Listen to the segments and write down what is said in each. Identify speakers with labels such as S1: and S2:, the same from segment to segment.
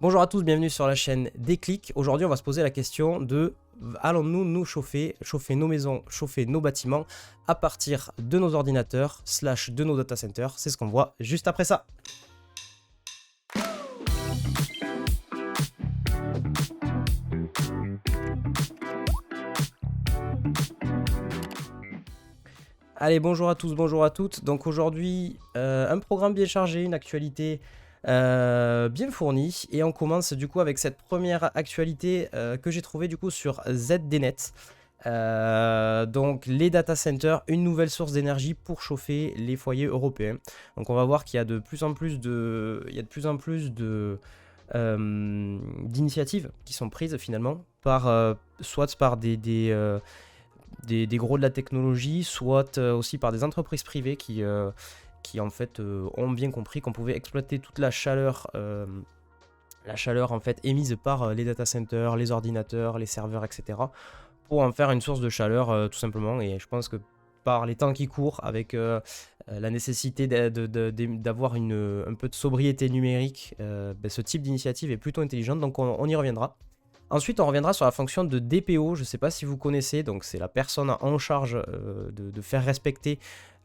S1: Bonjour à tous, bienvenue sur la chaîne Déclic. Aujourd'hui, on va se poser la question de allons-nous nous chauffer nos maisons, chauffer nos bâtiments à partir de nos ordinateurs / de nos data centers. C'est ce qu'on voit juste après ça. Allez, bonjour à tous, bonjour à toutes. Donc aujourd'hui, un programme bien chargé, une actualité bien fournie. Et on commence du coup avec cette première actualité que j'ai trouvée du coup sur ZDNet. Donc les data centers, une nouvelle source d'énergie pour chauffer les foyers européens. Donc on va voir qu'il y a de plus en plus d'initiatives qui sont prises finalement par soit par des gros de la technologie, soit aussi par des entreprises privées qui en fait ont bien compris qu'on pouvait exploiter toute la chaleur en fait émise par les data centers, les ordinateurs, les serveurs, etc. pour en faire une source de chaleur tout simplement. Et je pense que par les temps qui courent, avec la nécessité d'avoir un peu de sobriété numérique, ce type d'initiative est plutôt intelligente, donc on y reviendra. Ensuite, on reviendra sur la fonction de DPO. Je ne sais pas si vous connaissez, donc c'est la personne en charge de faire respecter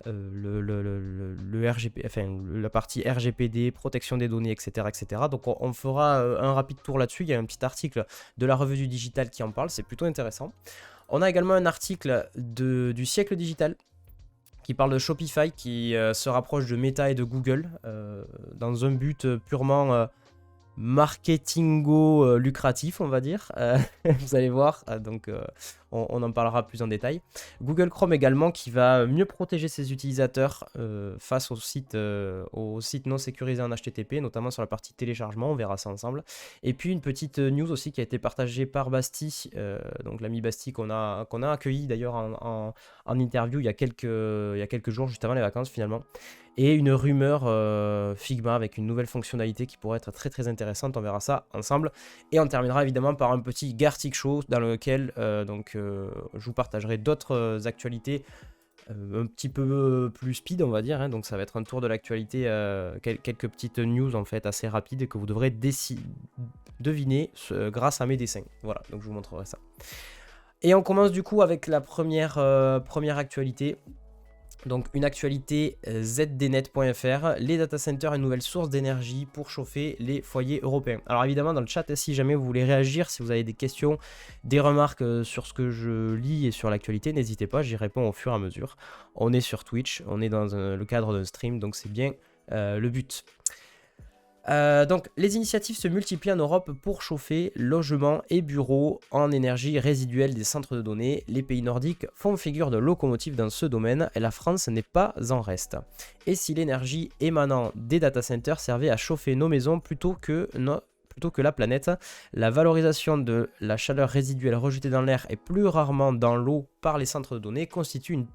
S1: le RGP, enfin, la partie RGPD, protection des données, etc. etc. Donc on fera un rapide tour là-dessus. Il y a un petit article de la revue du digital qui en parle, c'est plutôt intéressant. On a également un article du siècle digital qui parle de Shopify, qui se rapproche de Meta et de Google dans un but purement marketingo lucratif, on va dire. Vous allez voir, on en parlera plus en détail. Google Chrome également, qui va mieux protéger ses utilisateurs face aux sites non sécurisés en HTTP, notamment sur la partie téléchargement. On verra ça ensemble. Et puis une petite news aussi qui a été partagée par Basti, donc l'ami Basti qu'on a accueilli d'ailleurs en interview il y a quelques jours, juste avant les vacances finalement. Et une rumeur Figma avec une nouvelle fonctionnalité qui pourrait être très très intéressante, on verra ça ensemble. Et on terminera évidemment par un petit Gartic Show dans lequel je vous partagerai d'autres actualités un petit peu plus speed, on va dire, hein. Donc ça va être un tour de l'actualité, quelques petites news en fait assez rapides que vous devrez deviner grâce à mes dessins. Voilà, donc je vous montrerai ça. Et on commence du coup avec la première actualité. Donc une actualité zdnet.fr, les data centers, une nouvelle source d'énergie pour chauffer les foyers européens. Alors évidemment dans le chat, si jamais vous voulez réagir, si vous avez des questions, des remarques sur ce que je lis et sur l'actualité, n'hésitez pas, j'y réponds au fur et à mesure. On est sur Twitch, on est dans le cadre d'un stream, donc c'est bien le but. Donc les initiatives se multiplient en Europe pour chauffer logements et bureaux en énergie résiduelle des centres de données. Les pays nordiques font figure de locomotive dans ce domaine et la France n'est pas en reste. Et si l'énergie émanant des data centers servait à chauffer nos maisons plutôt que la planète, la valorisation de la chaleur résiduelle rejetée dans l'air et plus rarement dans l'eau par les centres de données constitue une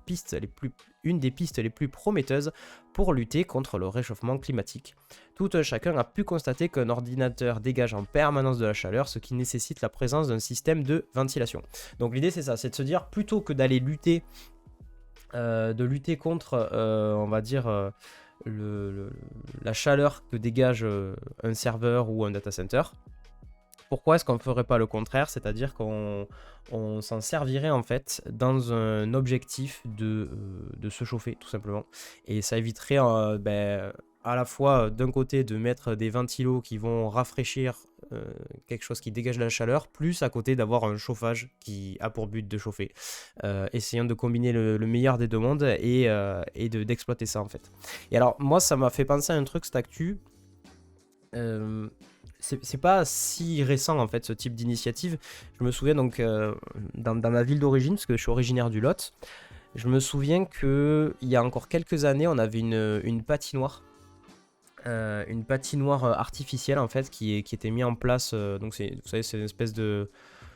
S1: des pistes les plus prometteuses pour lutter contre le réchauffement climatique. Tout un chacun a pu constater qu'un ordinateur dégage en permanence de la chaleur, ce qui nécessite la présence d'un système de ventilation. Donc l'idée c'est ça, c'est de se dire plutôt que d'aller lutter contre, on va dire, la chaleur que dégage un serveur ou un data center. Pourquoi est-ce qu'on ne ferait pas le contraire, c'est-à-dire qu'on s'en servirait en fait dans un objectif de se chauffer tout simplement, et ça éviterait à la fois d'un côté de mettre des ventilos qui vont rafraîchir quelque chose qui dégage de la chaleur, plus à côté d'avoir un chauffage qui a pour but de chauffer. Essayons de combiner le meilleur des deux mondes et d'exploiter ça en fait. Et alors moi ça m'a fait penser à un truc, cette actu. C'est pas si récent en fait ce type d'initiative. Je me souviens donc dans ma ville d'origine, parce que je suis originaire du Lot, je me souviens qu'il y a encore quelques années on avait une patinoire. Une patinoire artificielle en fait qui était mise en place. Donc vous savez, c'est une espèce de,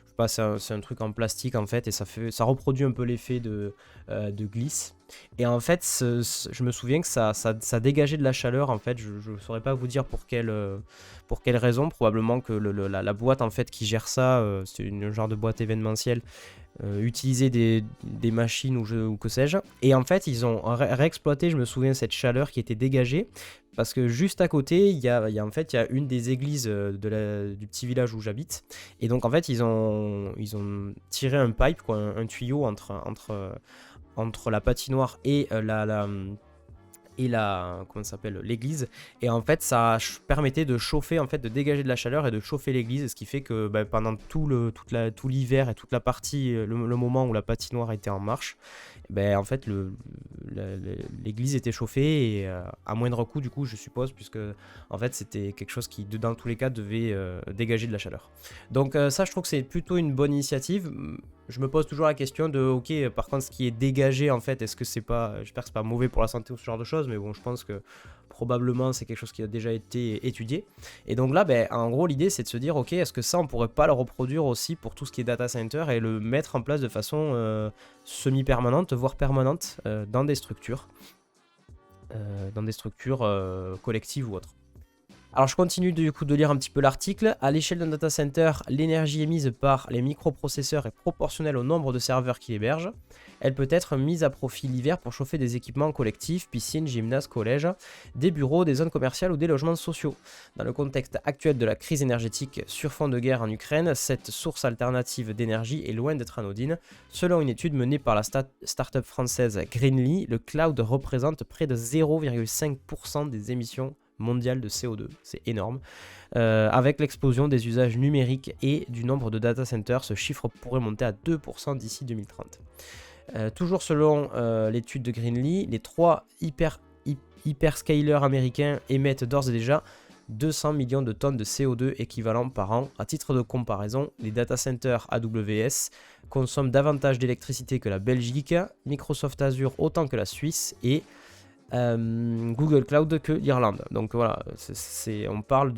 S1: je sais pas, c'est un truc en plastique en fait, et ça reproduit un peu l'effet de glisse. Et en fait, je me souviens que ça dégageait de la chaleur. En fait, je ne saurais pas vous dire pour quelle raison. Probablement que la boîte en fait qui gère ça, c'est une genre de boîte événementielle, utiliser des machines ou que sais-je. Et en fait, ils ont réexploité, je me souviens, cette chaleur qui était dégagée. Parce que juste à côté, en fait, il y a une des églises du petit village où j'habite. Et donc, en fait, ils ont tiré un pipe, quoi, un tuyau entre la patinoire et comment ça s'appelle, l'église. Et en fait ça permettait de chauffer, en fait de dégager de la chaleur et de chauffer l'église, ce qui fait que pendant tout l'hiver et toute la partie, le moment où la patinoire était en marche, en fait l'église était chauffée et à moindre coût du coup, je suppose, puisque en fait c'était quelque chose qui dans tous les cas devait dégager de la chaleur. Donc ça, je trouve que c'est plutôt une bonne initiative. Je me pose toujours la question de, ok, par contre, ce qui est dégagé, en fait, est-ce que c'est pas, j'espère que c'est pas mauvais pour la santé ou ce genre de choses, mais bon, je pense que probablement c'est quelque chose qui a déjà été étudié. Et donc là, en gros, l'idée c'est de se dire, ok, est-ce que ça, on pourrait pas le reproduire aussi pour tout ce qui est data center et le mettre en place de façon semi-permanente, voire permanente, dans des structures collectives ou autres. Alors je continue du coup de lire un petit peu l'article. À l'échelle d'un data center, l'énergie émise par les microprocesseurs est proportionnelle au nombre de serveurs qu'il héberge. Elle peut être mise à profit l'hiver pour chauffer des équipements collectifs, piscines, gymnases, collèges, des bureaux, des zones commerciales ou des logements sociaux. Dans le contexte actuel de la crise énergétique sur fond de guerre en Ukraine, cette source alternative d'énergie est loin d'être anodine. Selon une étude menée par la start-up française Greenly, le cloud représente près de 0,5% des émissions mondiale de CO2, c'est énorme. Avec l'explosion des usages numériques et du nombre de data centers, ce chiffre pourrait monter à 2% d'ici 2030. Toujours selon l'étude de Greenly, les 3 hyperscalers américains émettent d'ores et déjà 200 millions de tonnes de CO2 équivalent par an. À titre de comparaison, les data centers AWS consomment davantage d'électricité que la Belgique, Microsoft Azure autant que la Suisse et Google Cloud que l'Irlande. Donc voilà, on parle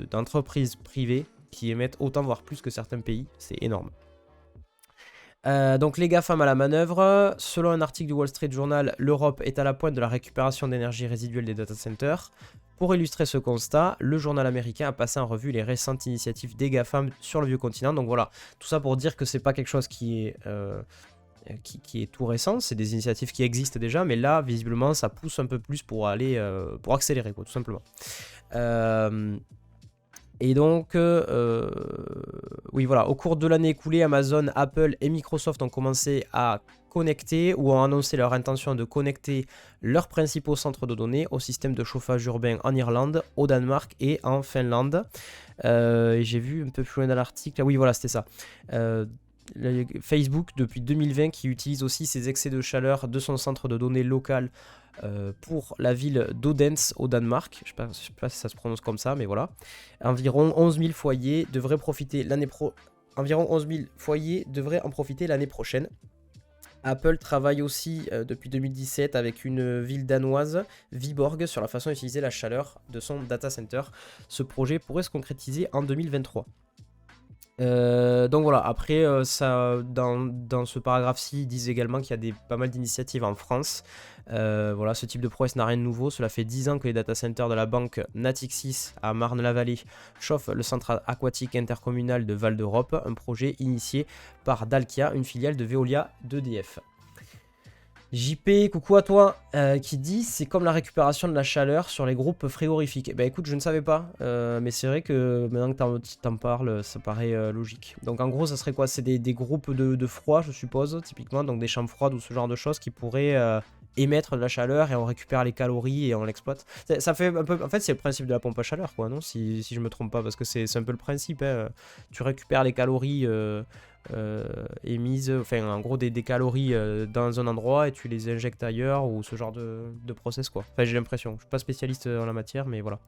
S1: d'entreprises privées qui émettent autant voire plus que certains pays, c'est énorme. Donc les GAFAM à la manœuvre. Selon un article du Wall Street Journal, l'Europe est à la pointe de la récupération d'énergie résiduelle des data centers. Pour illustrer ce constat, le journal américain a passé en revue les récentes initiatives des GAFAM sur le vieux continent. Donc voilà, tout ça pour dire que c'est pas quelque chose qui est tout récent, c'est des initiatives qui existent déjà, mais là, visiblement, ça pousse un peu plus pour pour accélérer, quoi, tout simplement. Et donc, oui, voilà, au cours de l'année écoulée, Amazon, Apple et Microsoft ont commencé à connecter ou ont annoncé leur intention de connecter leurs principaux centres de données au système de chauffage urbain en Irlande, au Danemark et en Finlande. J'ai vu un peu plus loin dans l'article, oui, voilà, c'était ça. Facebook depuis 2020 qui utilise aussi ses excès de chaleur de son centre de données local pour la ville d'Odense au Danemark. Je sais pas si ça se prononce comme ça, mais voilà. Environ 11 000 foyers devraient en profiter l'année prochaine. Apple travaille aussi depuis 2017 avec une ville danoise, Viborg, sur la façon d'utiliser la chaleur de son data center. Ce projet pourrait se concrétiser en 2023. Donc voilà, après dans ce paragraphe-ci, ils disent également qu'il y a pas mal d'initiatives en France. Voilà, ce type de prouesse n'a rien de nouveau. Cela fait 10 ans que les data centers de la banque Natixis à Marne-la-Vallée chauffent le centre aquatique intercommunal de Val d'Europe, un projet initié par Dalkia, une filiale de Veolia d'EDF. JP, coucou à toi, qui dit c'est comme la récupération de la chaleur sur les groupes frigorifiques. Écoute, je ne savais pas, mais c'est vrai que maintenant que t'en parles, ça paraît logique. Donc en gros, ça serait quoi? C'est des groupes de froid, je suppose, typiquement, donc des chambres froides ou ce genre de choses qui pourraient émettre de la chaleur et on récupère les calories et on l'exploite. Ça fait un peu, en fait, c'est le principe de la pompe à chaleur, quoi, non? Si je me trompe pas, parce que c'est un peu le principe, hein. Tu récupères les calories émises, enfin en gros des calories dans un endroit et tu les injectes ailleurs ou ce genre de process, quoi. Enfin j'ai l'impression, je suis pas spécialiste en la matière mais voilà.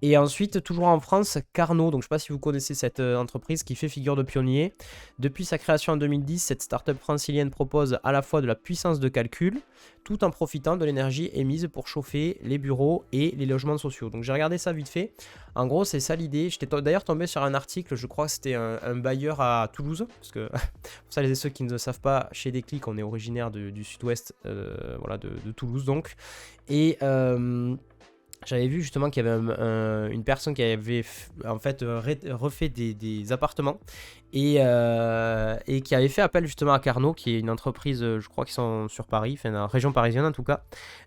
S1: Et ensuite, toujours en France, Carnot, donc je ne sais pas si vous connaissez cette entreprise qui fait figure de pionnier. Depuis sa création en 2010, cette start-up francilienne propose à la fois de la puissance de calcul, tout en profitant de l'énergie émise pour chauffer les bureaux et les logements sociaux. Donc j'ai regardé ça vite fait. En gros, c'est ça l'idée. J'étais d'ailleurs tombé sur un article, je crois que c'était un bailleur à Toulouse, parce que pour ça, les et ceux qui ne le savent pas, chez Déclic, on est originaire du sud-ouest, voilà, de Toulouse donc. Et j'avais vu justement qu'il y avait une personne qui avait en fait refait des appartements et qui avait fait appel justement à Carnot, qui est une entreprise, je crois qu'ils sont sur Paris, enfin dans la région parisienne en tout cas.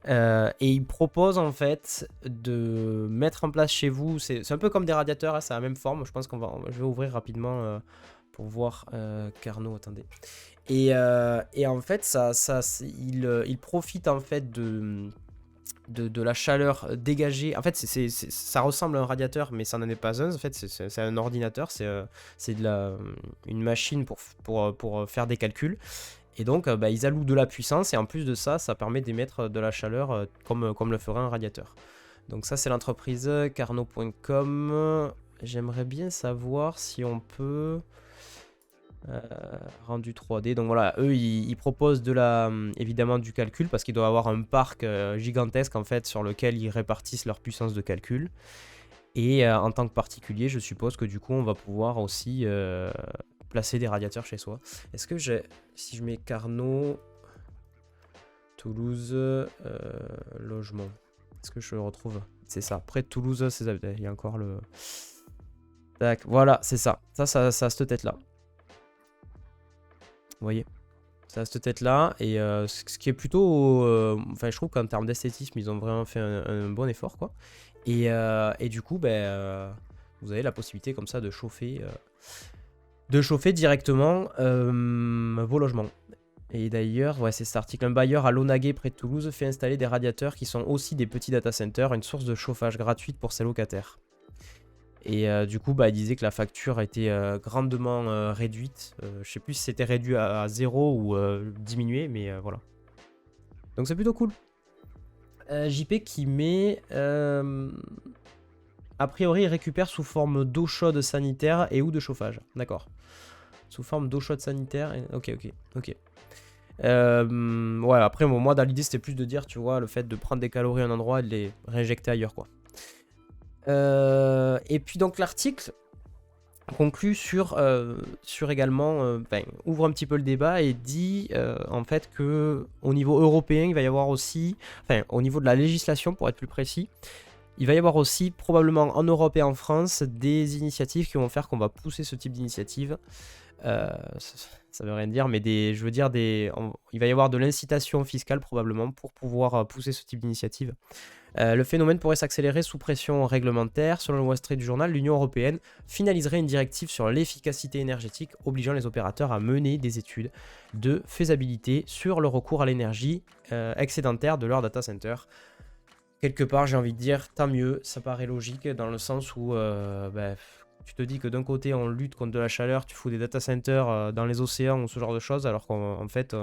S1: Et ils proposent en fait de mettre en place chez vous, c'est un peu comme des radiateurs, hein, c'est la même forme. Je pense je vais ouvrir rapidement pour voir Carnot, attendez. Et en fait, il profite en fait de la chaleur dégagée. En fait, ça ressemble à un radiateur, mais ça n'en est pas un. En fait, c'est un ordinateur, c'est une machine pour faire des calculs. Et donc, bah, ils allouent de la puissance, et en plus de ça, ça permet d'émettre de la chaleur comme le ferait un radiateur. Donc ça, c'est l'entreprise carnot.com. J'aimerais bien savoir si on peut... rendu 3D. Donc voilà, eux ils proposent évidemment du calcul parce qu'ils doivent avoir un parc gigantesque en fait sur lequel ils répartissent leur puissance de calcul. Et en tant que particulier, je suppose que du coup on va pouvoir aussi placer des radiateurs chez soi. Est-ce que si je mets Carnot, Toulouse, logement, est-ce que je le retrouve? C'est ça, près de Toulouse, il y a encore le... Tac, voilà, c'est ça. Ça a cette tête là. Vous voyez, ça a cette tête là, et ce qui est plutôt enfin je trouve qu'en termes d'esthétisme ils ont vraiment fait un bon effort quoi. Et du coup vous avez la possibilité comme ça de chauffer directement vos logements. Et d'ailleurs, ouais, c'est cet article, un bailleur à Launaguet près de Toulouse fait installer des radiateurs qui sont aussi des petits data centers, une source de chauffage gratuite pour ses locataires. Et du coup, il disait que la facture a été grandement réduite. Je sais plus si c'était réduit à 0 ou diminué, mais voilà. Donc c'est plutôt cool. JP qui met... a priori, il récupère sous forme d'eau chaude sanitaire et ou de chauffage. D'accord. Sous forme d'eau chaude sanitaire. Ok. Ouais, après, moi, dans l'idée, c'était plus de dire, tu vois, le fait de prendre des calories à un endroit et de les réinjecter ailleurs, quoi. Et puis donc l'article conclut sur également, ouvre un petit peu le débat et dit en fait que au niveau européen, il va y avoir aussi, enfin au niveau de la législation pour être plus précis, il va y avoir aussi probablement en Europe et en France des initiatives qui vont faire qu'on va pousser ce type d'initiative. Ça veut rien dire, mais il va y avoir de l'incitation fiscale probablement pour pouvoir pousser ce type d'initiative. Le phénomène pourrait s'accélérer sous pression réglementaire. Selon le Wall Street Journal, l'Union européenne finaliserait une directive sur l'efficacité énergétique obligeant les opérateurs à mener des études de faisabilité sur le recours à l'énergie excédentaire de leur data center. Quelque part, j'ai envie de dire, tant mieux, ça paraît logique dans le sens où tu te dis que d'un côté on lutte contre de la chaleur, tu fous des data centers dans les océans ou ce genre de choses, alors qu'en fait...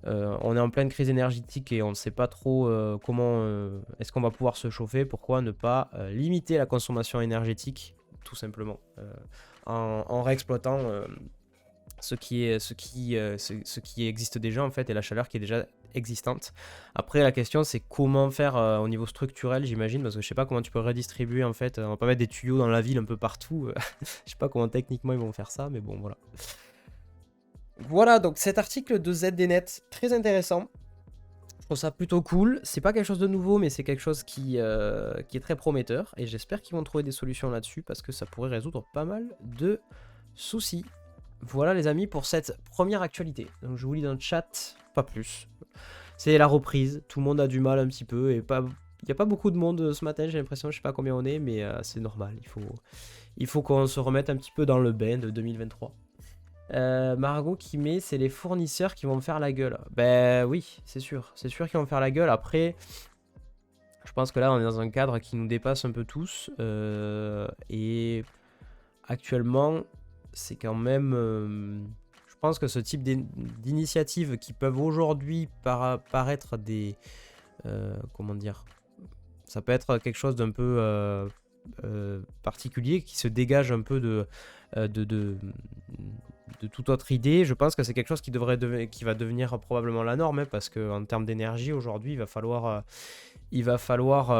S1: on est en pleine crise énergétique et on ne sait pas trop comment est-ce qu'on va pouvoir se chauffer. Pourquoi ne pas limiter la consommation énergétique, tout simplement, en réexploitant ce qui existe déjà en fait, et la chaleur qui est déjà existante. Après la question c'est comment faire au niveau structurel, j'imagine, parce que je sais pas comment tu peux redistribuer en fait. On va pas mettre des tuyaux dans la ville un peu partout. Je sais pas comment techniquement ils vont faire ça, mais bon voilà. Voilà, donc cet article de ZDNet, très intéressant. Je trouve ça plutôt cool. C'est pas quelque chose de nouveau, mais c'est quelque chose qui est très prometteur. Et j'espère qu'ils vont trouver des solutions là-dessus, parce que ça pourrait résoudre pas mal de soucis. Voilà les amis pour cette première actualité. Donc je vous lis dans le chat, pas plus. C'est la reprise, tout le monde a du mal un petit peu. Et il n'y a pas beaucoup de monde ce matin, j'ai l'impression, je sais pas combien on est, mais c'est normal. Il faut qu'on se remette un petit peu dans le bain de 2023. Margot qui met, c'est les fournisseurs qui vont me faire la gueule. Ben oui, c'est sûr qu'ils vont me faire la gueule. Après, je pense que là on est dans un cadre qui nous dépasse un peu tous, et actuellement c'est quand même, je pense que ce type d'initiatives qui peuvent aujourd'hui paraître des, comment dire, ça peut être quelque chose d'un peu particulier qui se dégage un peu euh, de, de, de toute autre idée. Je pense que c'est quelque chose qui va devenir probablement la norme, hein, parce qu'en termes d'énergie, aujourd'hui, il va falloir, il va falloir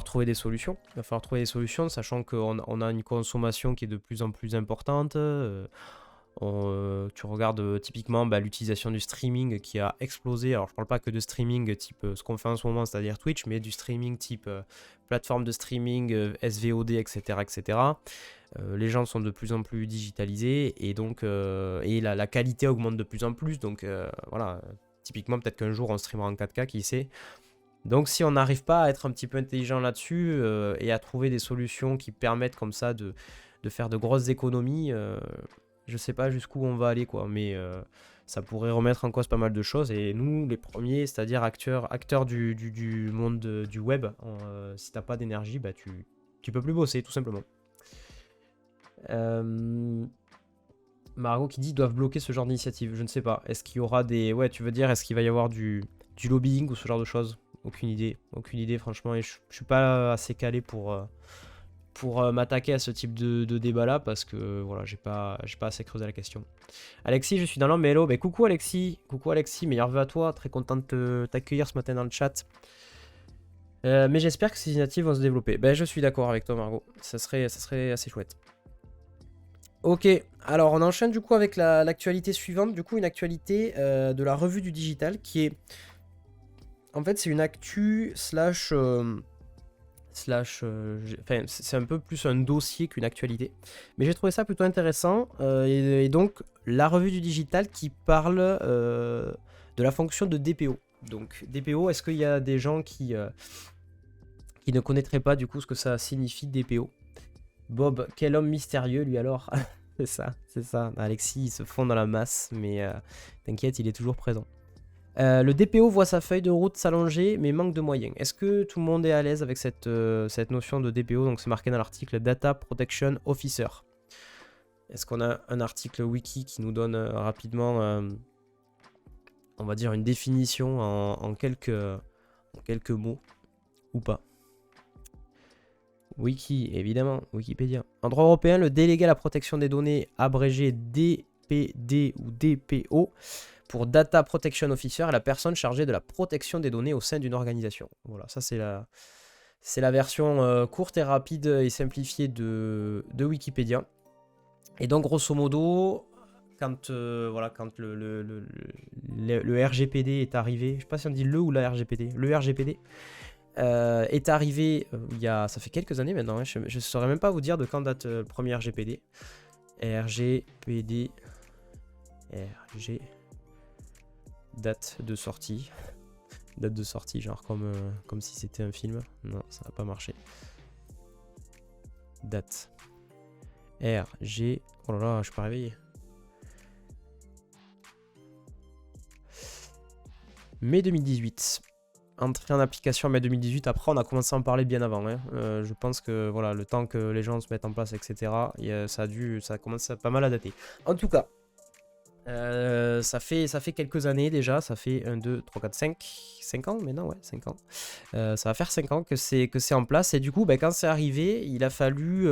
S1: trouver des solutions. Il va falloir trouver des solutions, sachant qu'on a une consommation qui est de plus en plus importante. Tu regardes typiquement l'utilisation du streaming qui a explosé. Alors je parle pas que de streaming type ce qu'on fait en ce moment, c'est-à-dire Twitch, mais du streaming type plateforme de streaming, SVOD, etc. etc. Les gens sont de plus en plus digitalisés et donc la qualité augmente de plus en plus. Donc voilà, typiquement peut-être qu'un jour on streamera en 4K, qui sait. Donc si on n'arrive pas à être un petit peu intelligent là-dessus et à trouver des solutions qui permettent comme ça de faire de grosses économies, je sais pas jusqu'où on va aller, quoi, mais ça pourrait remettre en cause pas mal de choses. Et nous, les premiers, c'est-à-dire acteurs du monde du web, si t'as pas d'énergie, tu peux plus bosser, tout simplement. Margot qui dit doivent bloquer ce genre d'initiative. Je ne sais pas. Est-ce qu'il y aura des... Ouais, tu veux dire, est-ce qu'il va y avoir du lobbying ou ce genre de choses? Aucune idée, franchement. Et je suis pas assez calé pour m'attaquer à ce type de débat là, parce que voilà, j'ai pas assez creusé la question. Alexis, je suis dans l'ombre, mais hello. Coucou Alexis, meilleur vœu à toi, très content de t'accueillir ce matin dans le chat. Mais j'espère que ces initiatives vont se développer. Je suis d'accord avec toi, Margot, ça serait assez chouette. Ok, alors on enchaîne du coup avec l'actualité suivante, du coup une actualité de la revue du digital qui est... En fait c'est une actu slash... Enfin, c'est un peu plus un dossier qu'une actualité. Mais j'ai trouvé ça plutôt intéressant. Et donc, la revue du digital qui parle de la fonction de DPO. Donc, DPO, est-ce qu'il y a des gens qui ne connaîtraient pas du coup ce que ça signifie DPO? Bob, quel homme mystérieux lui alors. C'est ça. Alexis, il se fond dans la masse, mais t'inquiète, il est toujours présent. Le DPO voit sa feuille de route s'allonger, mais manque de moyens. Est-ce que tout le monde est à l'aise avec cette notion de DPO? Donc c'est marqué dans l'article Data Protection Officer. Est-ce qu'on a un article wiki qui nous donne rapidement, on va dire, une définition en quelques mots, ou pas? Wiki, évidemment, Wikipédia. En droit européen, le délégué à la protection des données, abrégé DPD ou DPO, pour Data Protection Officer, est la personne chargée de la protection des données au sein d'une organisation. Voilà, ça c'est la version courte et rapide et simplifiée de Wikipédia. Et donc grosso modo, quand le RGPD est arrivé, je ne sais pas si on dit le ou la RGPD, le RGPD est arrivé ça fait quelques années maintenant, hein, je ne saurais même pas vous dire de quand date le premier RGPD. RGPD, date de sortie, genre comme si c'était un film. Non, ça n'a pas marché. Date RG, oh là là, je suis pas réveillé. Mai 2018. Entrée en application en mai 2018. Après, on a commencé à en parler bien avant, hein. Je pense que voilà, le temps que les gens se mettent en place, etc., ça commence à pas mal à dater. En tout cas, ça fait quelques années déjà. Ça fait 1, 2, 3, 4, 5 ans maintenant, ouais, 5 ans. Ça va faire 5 ans que c'est en place. Et du coup, quand c'est arrivé, il a fallu,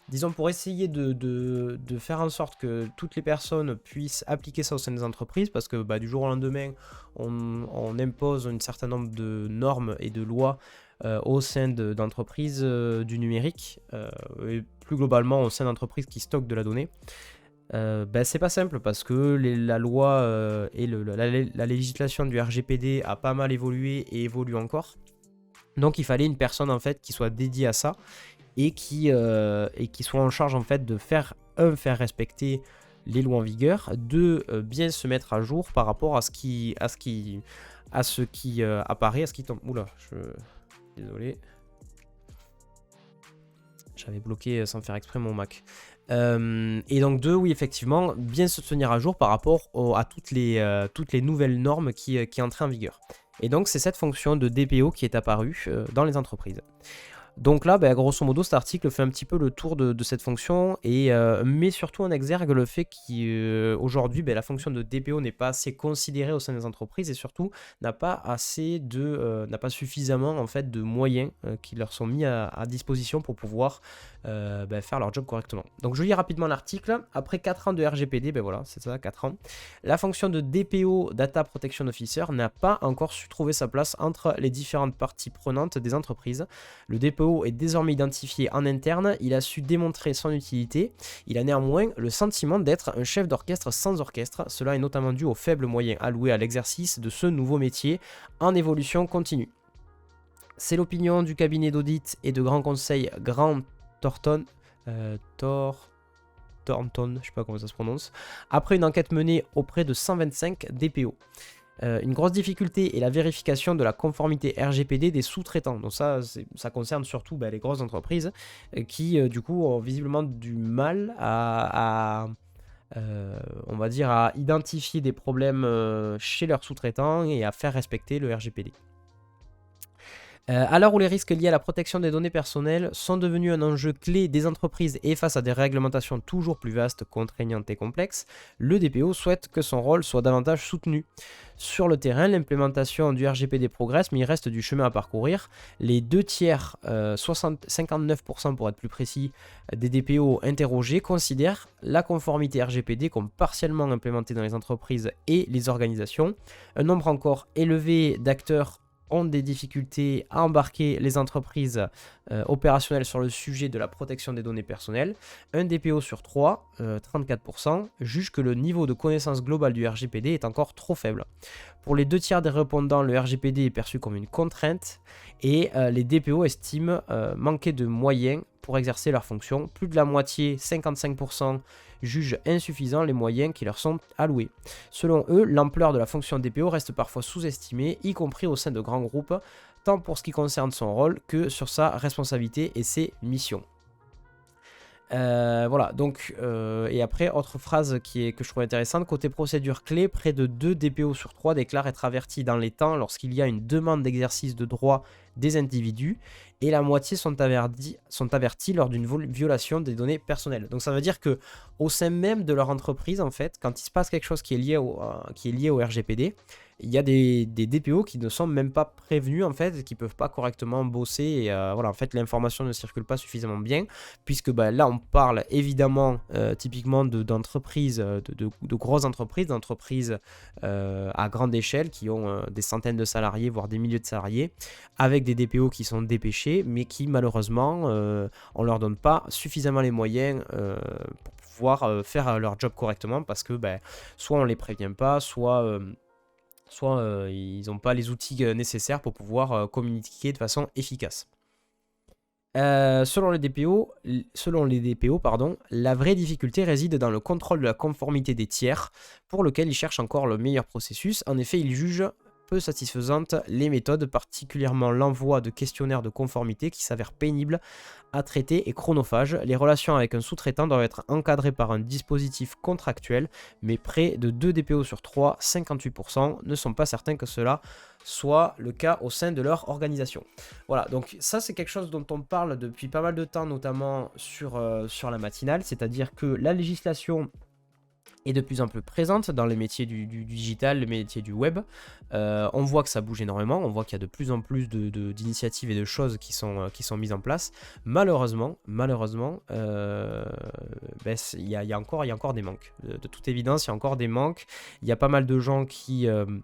S1: disons, pour essayer de faire en sorte que toutes les personnes puissent appliquer ça au sein des entreprises, parce que du jour au lendemain, on impose un certain nombre de normes et de lois au sein d'entreprises du numérique, et plus globalement au sein d'entreprises qui stockent de la donnée. C'est pas simple, parce que la loi et la législation du RGPD a pas mal évolué et évolue encore. Donc il fallait une personne en fait qui soit dédiée à ça et qui soit en charge en fait de faire respecter les lois en vigueur, de bien se mettre à jour par rapport à ce qui apparaît, à ce qui tombe. Oula, désolé. J'avais bloqué sans faire exprès mon Mac. Et donc oui, effectivement, bien se tenir à jour par rapport à toutes les nouvelles normes qui entraient en vigueur. Et donc c'est cette fonction de DPO qui est apparue dans les entreprises. Donc là, bah, grosso modo, cet article fait un petit peu le tour de cette fonction et met surtout en exergue le fait qu'aujourd'hui, la fonction de DPO n'est pas assez considérée au sein des entreprises et surtout n'a pas suffisamment en fait de moyens qui leur sont mis à disposition pour pouvoir faire leur job correctement. Donc je lis rapidement l'article. Après 4 ans de RGPD, voilà, c'est ça, 4 ans, la fonction de DPO, Data Protection Officer, n'a pas encore su trouver sa place entre les différentes parties prenantes des entreprises. Le DPO est désormais identifié en interne, il a su démontrer son utilité, il a néanmoins le sentiment d'être un chef d'orchestre sans orchestre. Cela est notamment dû aux faibles moyens alloués à l'exercice de ce nouveau métier en évolution continue. C'est l'opinion du cabinet d'audit et de grand conseil Grant Thornton, Thornton, je sais pas comment ça se prononce, après une enquête menée auprès de 125 DPO. Une grosse difficulté est la vérification de la conformité RGPD des sous-traitants. Donc ça concerne surtout les grosses entreprises qui du coup ont visiblement du mal on va dire à identifier des problèmes chez leurs sous-traitants et à faire respecter le RGPD. À l'heure où les risques liés à la protection des données personnelles sont devenus un enjeu clé des entreprises et face à des réglementations toujours plus vastes, contraignantes et complexes, le DPO souhaite que son rôle soit davantage soutenu. Sur le terrain, l'implémentation du RGPD progresse, mais il reste du chemin à parcourir. Les 2/3, 59% pour être plus précis, des DPO interrogés considèrent la conformité RGPD comme partiellement implémentée dans les entreprises et les organisations. Un nombre encore élevé d'acteurs ont des difficultés à embarquer les entreprises opérationnelles sur le sujet de la protection des données personnelles. Un DPO sur 3, 34%, juge que le niveau de connaissance globale du RGPD est encore trop faible. Pour les 2/3 des répondants, le RGPD est perçu comme une contrainte et les DPO estiment manquer de moyens pour exercer leurs fonctions. Plus de la moitié, 55%, jugent insuffisants les moyens qui leur sont alloués. Selon eux, l'ampleur de la fonction DPO reste parfois sous-estimée, y compris au sein de grands groupes, tant pour ce qui concerne son rôle que sur sa responsabilité et ses missions. Voilà, donc, et après, autre phrase que je trouve intéressante, côté procédure clé, près de 2 DPO sur 3 déclarent être avertis dans les temps lorsqu'il y a une demande d'exercice de droit des individus, et la moitié sont avertis lors d'une violation des données personnelles. Donc ça veut dire que au sein même de leur entreprise, en fait, quand il se passe quelque chose qui est lié au RGPD, il y a des DPO qui ne sont même pas prévenus en fait, qui peuvent pas correctement bosser et voilà, en fait l'information ne circule pas suffisamment bien puisque là on parle évidemment typiquement d'entreprises, de grosses entreprises, d'entreprises à grande échelle qui ont des centaines de salariés voire des milliers de salariés avec des DPO qui sont dépêchés mais qui malheureusement on leur donne pas suffisamment les moyens pour pouvoir faire leur job correctement parce que soit on les prévient pas, soit ils n'ont pas les outils nécessaires pour pouvoir communiquer de façon efficace. Selon les DPO, la vraie difficulté réside dans le contrôle de la conformité des tiers, pour lequel ils cherchent encore le meilleur processus. En effet, ils jugent peu satisfaisantes les méthodes, particulièrement l'envoi de questionnaires de conformité qui s'avèrent pénibles à traiter et chronophages. Les relations avec un sous-traitant doivent être encadrées par un dispositif contractuel, mais près de 2 DPO sur 3, 58%, ne sont pas certains que cela soit le cas au sein de leur organisation. Voilà, donc ça c'est quelque chose dont on parle depuis pas mal de temps, notamment sur la matinale, c'est-à-dire que la législation est de plus en plus présente dans les métiers du digital, les métiers du web. On voit que ça bouge énormément, on voit qu'il y a de plus en plus d'initiatives et de choses qui sont mises en place. Malheureusement, il y a encore des manques. De toute évidence, il y a encore des manques. Il y a pas mal de gens qui n'ont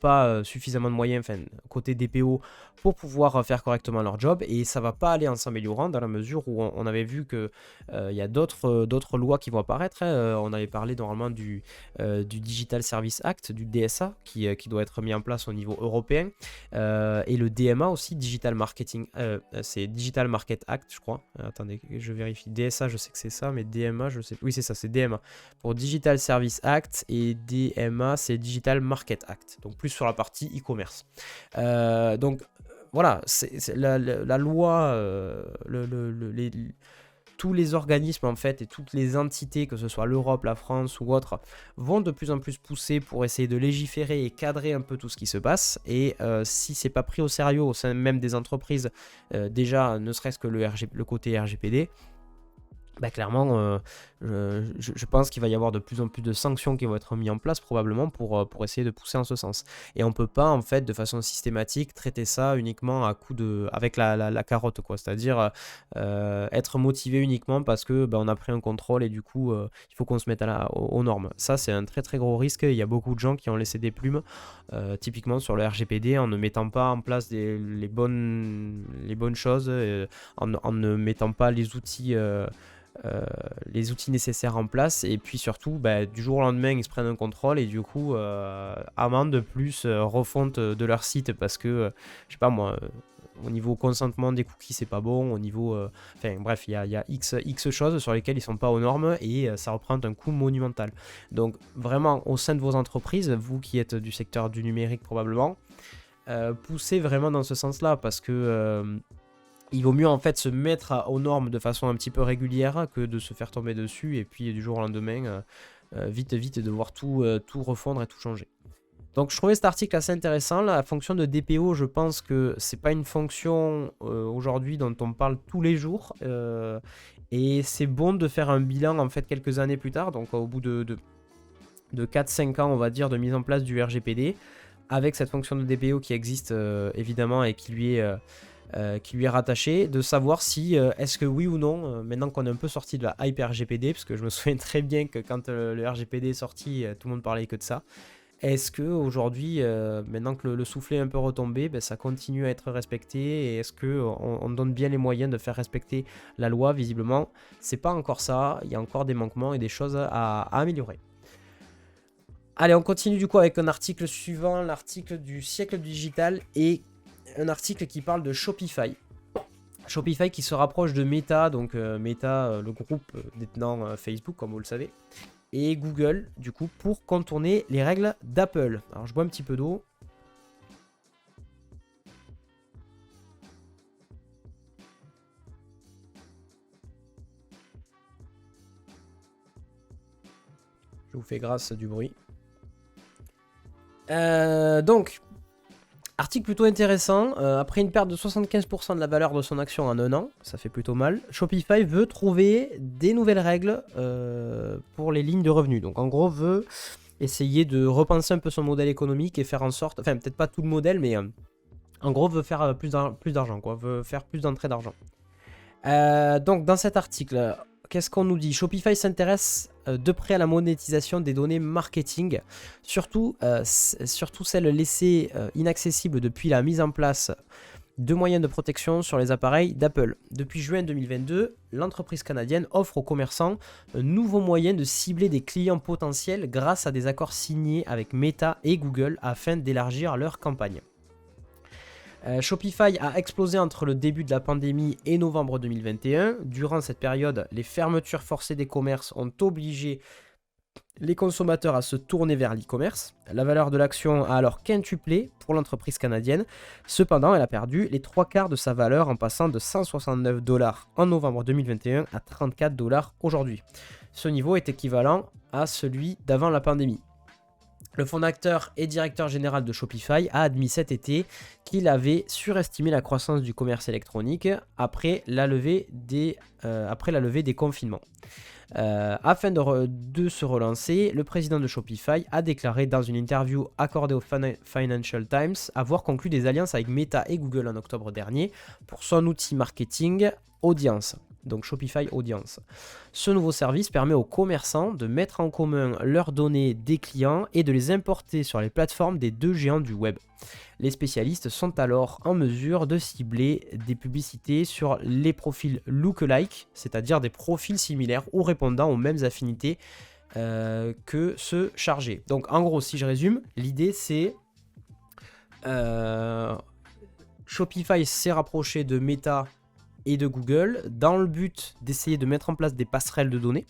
S1: pas suffisamment de moyens, côté DPO, pour pouvoir faire correctement leur job, et ça va pas aller en s'améliorant dans la mesure où on avait vu que il y a d'autres lois qui vont apparaître. On avait parlé normalement du Digital Service Act, du DSA, qui doit être mis en place au niveau européen, et le DMA aussi, Digital Marketing, c'est Digital Market Act, je crois. Attendez, je vérifie. DSA, je sais que c'est ça, mais DMA, je sais. Oui, c'est ça, c'est DMA pour Digital Service Act, et DMA, c'est Digital Market Act, donc plus sur la partie e-commerce. Donc voilà, c'est la loi, tous les organismes en fait et toutes les entités, que ce soit l'Europe, la France ou autres, vont de plus en plus pousser pour essayer de légiférer et cadrer un peu tout ce qui se passe. Et si c'est pas pris au sérieux au sein même des entreprises, déjà ne serait-ce que le côté RGPD, bah clairement, je pense qu'il va y avoir de plus en plus de sanctions qui vont être mises en place probablement pour essayer de pousser en ce sens. Et on peut pas en fait de façon systématique traiter ça uniquement à coup de avec la carotte quoi. C'est-à-dire être motivé uniquement parce que bah, on a pris un contrôle et du coup il faut qu'on se mette aux normes. Ça c'est un très très gros risque. Il y a beaucoup de gens qui ont laissé des plumes typiquement sur le RGPD en ne mettant pas en place les bonnes choses, en ne mettant pas les outils nécessaires en place, et puis surtout bah, du jour au lendemain ils se prennent un contrôle et du coup amende plus refonte de leur site parce que je sais pas moi, au niveau consentement des cookies c'est pas bon, au niveau enfin bref il y a x choses sur lesquelles ils sont pas aux normes et ça représente un coût monumental. Donc vraiment au sein de vos entreprises, vous qui êtes du secteur du numérique probablement, poussez vraiment dans ce sens là parce que il vaut mieux en fait se mettre aux normes de façon un petit peu régulière que de se faire tomber dessus et puis du jour au lendemain vite devoir tout refondre et tout changer. Donc je trouvais cet article assez intéressant. La fonction de DPO, je pense que c'est pas une fonction aujourd'hui dont on parle tous les jours et c'est bon de faire un bilan en fait quelques années plus tard, donc au bout de 4-5 ans on va dire de mise en place du RGPD avec cette fonction de DPO qui existe évidemment et qui lui est rattaché, de savoir si est-ce que oui ou non, maintenant qu'on est un peu sorti de la hype RGPD, parce que je me souviens très bien que quand le RGPD est sorti, tout le monde parlait que de ça, est-ce que aujourd'hui, maintenant que le soufflet est un peu retombé, ben, ça continue à être respecté, et est-ce qu'on donne bien les moyens de faire respecter la loi? Visiblement, c'est pas encore ça, il y a encore des manquements et des choses à améliorer. Allez, on continue du coup avec un article suivant, l'article du siècle digital, et un article qui parle de Shopify. Shopify qui se rapproche de Meta, donc Meta, le groupe détenant Facebook, comme vous le savez, et Google, du coup, pour contourner les règles d'Apple. Alors, je bois un petit peu d'eau. Je vous fais grâce du bruit. Donc, article plutôt intéressant. Après une perte de 75% de la valeur de son action en un an, ça fait plutôt mal, Shopify veut trouver des nouvelles règles pour les lignes de revenus. Donc en gros, veut essayer de repenser un peu son modèle économique et faire en sorte, enfin peut-être pas tout le modèle, mais en gros veut faire plus d'argent, quoi, veut faire plus d'entrée d'argent. Donc dans cet article, qu'est-ce qu'on nous dit? Shopify s'intéresse de près à la monétisation des données marketing, surtout celles laissées inaccessibles depuis la mise en place de moyens de protection sur les appareils d'Apple. Depuis juin 2022, l'entreprise canadienne offre aux commerçants un nouveau moyen de cibler des clients potentiels grâce à des accords signés avec Meta et Google afin d'élargir leur campagne. Shopify a explosé entre le début de la pandémie et novembre 2021. Durant cette période, les fermetures forcées des commerces ont obligé les consommateurs à se tourner vers l'e-commerce. La valeur de l'action a alors quintuplé pour l'entreprise canadienne. Cependant, elle a perdu les 3/4 de sa valeur en passant de 169$ en novembre 2021 à 34$ aujourd'hui. Ce niveau est équivalent à celui d'avant la pandémie. Le fondateur et directeur général de Shopify a admis cet été qu'il avait surestimé la croissance du commerce électronique après la levée des confinements. Afin de se relancer, le président de Shopify a déclaré dans une interview accordée au Financial Times avoir conclu des alliances avec Meta et Google en octobre dernier pour son outil marketing Audience. Donc Shopify Audience. Ce nouveau service permet aux commerçants de mettre en commun leurs données des clients et de les importer sur les plateformes des deux géants du web. Les spécialistes sont alors en mesure de cibler des publicités sur les profils lookalike, c'est-à-dire des profils similaires ou répondant aux mêmes affinités que ceux chargés. Donc en gros, si je résume, l'idée c'est Shopify s'est rapproché de Meta et de Google dans le but d'essayer de mettre en place des passerelles de données.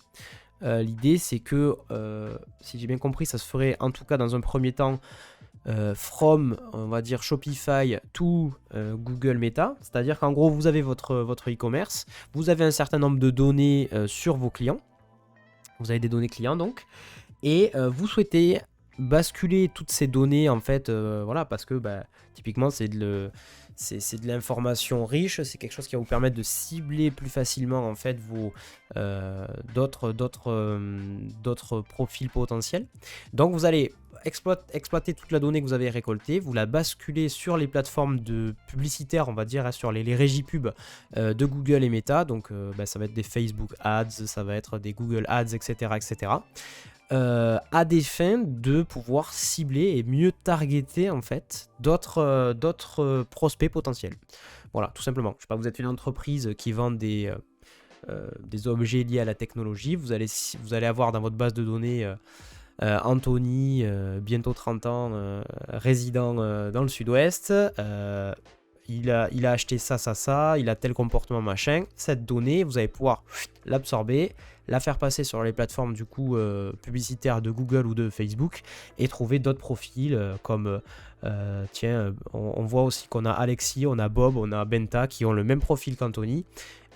S1: L'idée c'est que, si j'ai bien compris, ça se ferait en tout cas dans un premier temps from, on va dire Shopify to Google Meta, c'est-à-dire qu'en gros vous avez votre e-commerce, vous avez un certain nombre de données sur vos clients, vous avez des données clients donc, et vous souhaitez basculer toutes ces données en fait, voilà, parce que typiquement c'est de l'information riche, c'est quelque chose qui va vous permettre de cibler plus facilement en fait vos d'autres profils potentiels. Donc vous allez exploiter toute la donnée que vous avez récoltée, vous la basculez sur les plateformes de publicitaires, on va dire, sur les régies pub de Google et Meta, donc ça va être des Facebook Ads, ça va être des Google Ads, etc. etc. À des fins de pouvoir cibler et mieux targeter en fait d'autres prospects potentiels. Voilà, tout simplement. Je sais pas, vous êtes une entreprise qui vend des objets liés à la technologie, vous allez avoir dans votre base de données Anthony, bientôt 30 ans, résident dans le sud-ouest, il a acheté ça, il a tel comportement machin. Cette donnée, vous allez pouvoir l'absorber, la faire passer sur les plateformes du coup publicitaires de Google ou de Facebook et trouver d'autres profils comme on voit aussi qu'on a Alexis, on a Bob, on a Benta qui ont le même profil qu'Anthony.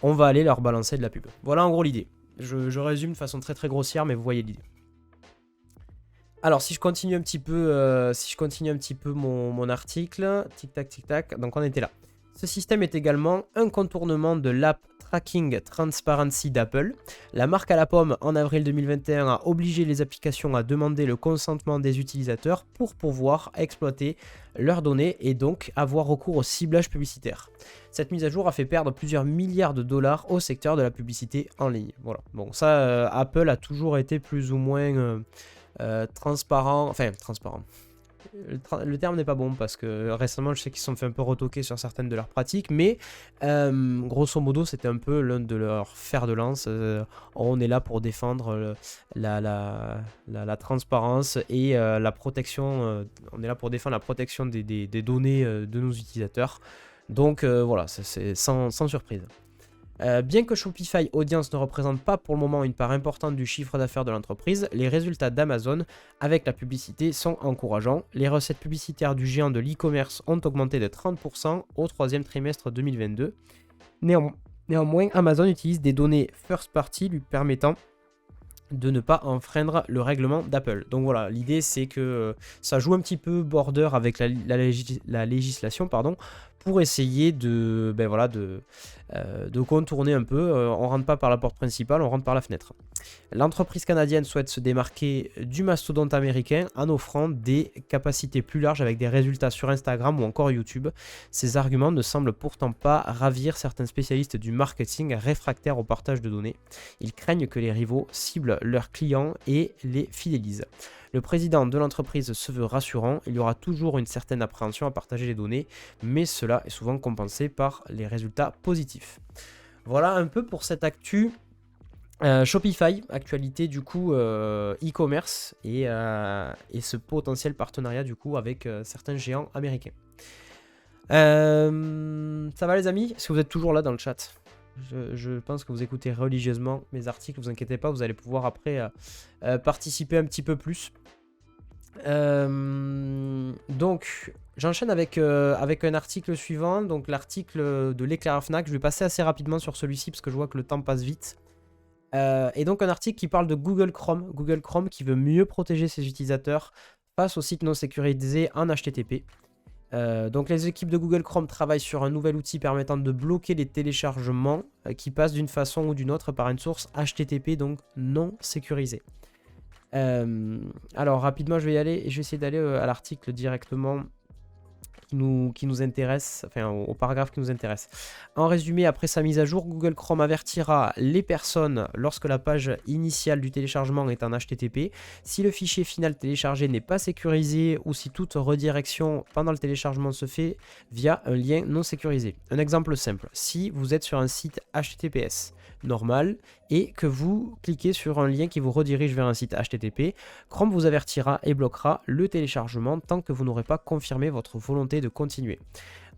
S1: On va aller leur balancer de la pub. Voilà en gros l'idée. Je résume de façon très très grossière, mais vous voyez l'idée. Alors, si je continue un petit peu, mon article, tic-tac, donc on était là. Ce système est également un contournement de l'App Tracking Transparency d'Apple. La marque à la pomme, en avril 2021, a obligé les applications à demander le consentement des utilisateurs pour pouvoir exploiter leurs données et donc avoir recours au ciblage publicitaire. Cette mise à jour a fait perdre plusieurs milliards de dollars au secteur de la publicité en ligne. Voilà. Bon, ça, Apple a toujours été plus ou moins... transparent. Le terme n'est pas bon parce que récemment je sais qu'ils se sont fait un peu retoquer sur certaines de leurs pratiques, mais grosso modo c'était un peu l'un de leurs fers de lance. On est là pour défendre la transparence et la protection. On est là pour défendre la protection des données de nos utilisateurs. Donc voilà, c'est sans surprise. Bien que Shopify Audience ne représente pas pour le moment une part importante du chiffre d'affaires de l'entreprise, les résultats d'Amazon avec la publicité sont encourageants. Les recettes publicitaires du géant de l'e-commerce ont augmenté de 30% au troisième trimestre 2022. Néanmoins, Amazon utilise des données first party lui permettant de ne pas enfreindre le règlement d'Apple. Donc voilà, l'idée c'est que ça joue un petit peu border avec la législation, pour essayer de contourner un peu. On rentre pas par la porte principale, on rentre par la fenêtre. L'entreprise canadienne souhaite se démarquer du mastodonte américain en offrant des capacités plus larges avec des résultats sur Instagram ou encore YouTube. Ces arguments ne semblent pourtant pas ravir certains spécialistes du marketing réfractaires au partage de données. Ils craignent que les rivaux ciblent leurs clients et les fidélisent. Le président de l'entreprise se veut rassurant, il y aura toujours une certaine appréhension à partager les données, mais cela est souvent compensé par les résultats positifs. Voilà un peu pour cette actu Shopify, actualité du coup e-commerce et ce potentiel partenariat du coup avec certains géants américains. Ça va les amis? Est-ce que vous êtes toujours là dans le chat? Je pense que vous écoutez religieusement mes articles, vous inquiétez pas, vous allez pouvoir après participer un petit peu plus. Donc j'enchaîne avec un article suivant, donc l'article de l'éclaireur Fnac. Je vais passer assez rapidement sur celui-ci parce que je vois que le temps passe vite. Et donc un article qui parle de Google Chrome qui veut mieux protéger ses utilisateurs face aux sites non sécurisés en HTTP. Donc les équipes de Google Chrome travaillent sur un nouvel outil permettant de bloquer les téléchargements qui passent d'une façon ou d'une autre par une source HTTP donc non sécurisée. Alors rapidement je vais y aller et je vais essayer d'aller à l'article directement qui nous intéresse, enfin au paragraphe qui nous intéresse. En résumé, après sa mise à jour, Google Chrome avertira les personnes lorsque la page initiale du téléchargement est en HTTP, si le fichier final téléchargé n'est pas sécurisé ou si toute redirection pendant le téléchargement se fait via un lien non sécurisé. Un exemple simple, si vous êtes sur un site HTTPS normal et que vous cliquez sur un lien qui vous redirige vers un site HTTP, Chrome vous avertira et bloquera le téléchargement tant que vous n'aurez pas confirmé votre volonté de continuer.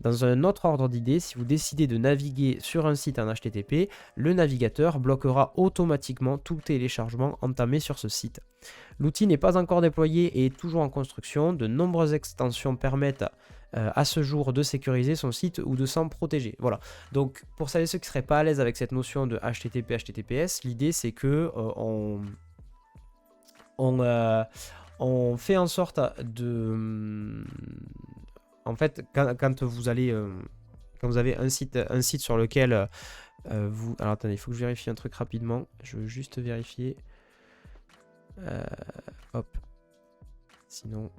S1: Dans un autre ordre d'idée, si vous décidez de naviguer sur un site en HTTP, le navigateur bloquera automatiquement tout téléchargement entamé sur ce site. L'outil n'est pas encore déployé et est toujours en construction. De nombreuses extensions permettent à ce jour de sécuriser son site ou de s'en protéger. Voilà. Donc pour celles et ceux qui ne seraient pas à l'aise avec cette notion de HTTP, HTTPS, l'idée c'est que on fait en sorte de... En fait, quand vous allez... quand vous avez un site sur lequel vous... Alors attendez, il faut que je vérifie un truc rapidement. Je veux juste vérifier. Hop. Sinon,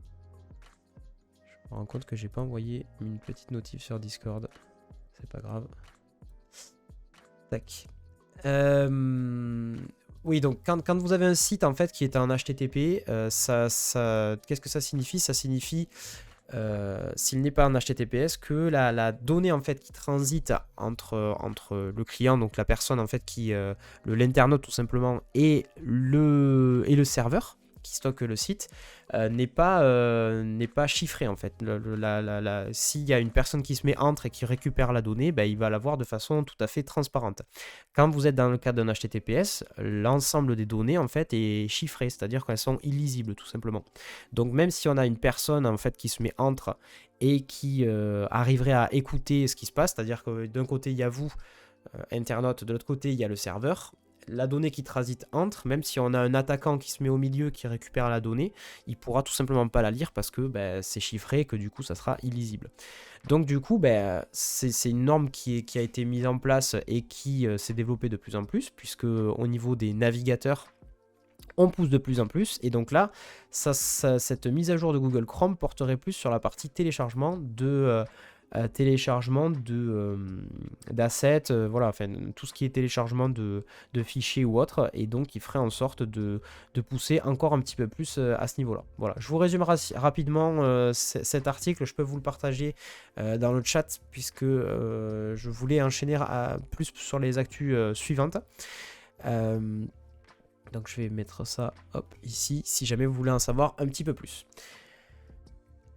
S1: je me rends compte que j'ai pas envoyé une petite notif sur Discord. C'est pas grave. Tac. Oui, donc quand vous avez un site en fait qui est en HTTP, qu'est-ce que ça signifie? Ça signifie, s'il n'est pas en HTTPS, que la donnée en fait qui transite entre le client, donc la personne en fait qui, l'internaute tout simplement, et le serveur qui stocke le site, n'est pas chiffré en fait. S'il y a une personne qui se met entre et qui récupère la donnée, il va l'avoir de façon tout à fait transparente. Quand vous êtes dans le cadre d'un HTTPS, l'ensemble des données en fait est chiffré, c'est-à-dire qu'elles sont illisibles tout simplement. Donc même si on a une personne en fait qui se met entre et qui arriverait à écouter ce qui se passe, c'est-à-dire que d'un côté il y a vous, internaute, de l'autre côté il y a le serveur, la donnée qui transite entre, même si on a un attaquant qui se met au milieu qui récupère la donnée, il pourra tout simplement pas la lire parce que c'est chiffré et que du coup ça sera illisible. Donc du coup c'est une norme qui a été mise en place et qui s'est développée de plus en plus, puisque au niveau des navigateurs on pousse de plus en plus, et donc là cette mise à jour de Google Chrome porterait plus sur la partie téléchargement d'assets, voilà, enfin tout ce qui est téléchargement de fichiers ou autre, et donc il ferait en sorte de pousser encore un petit peu plus à ce niveau là. Voilà, je vous résume rapidement cet article, je peux vous le partager dans le chat, puisque je voulais enchaîner plus sur les actus suivantes. Donc je vais mettre ça hop ici si jamais vous voulez en savoir un petit peu plus.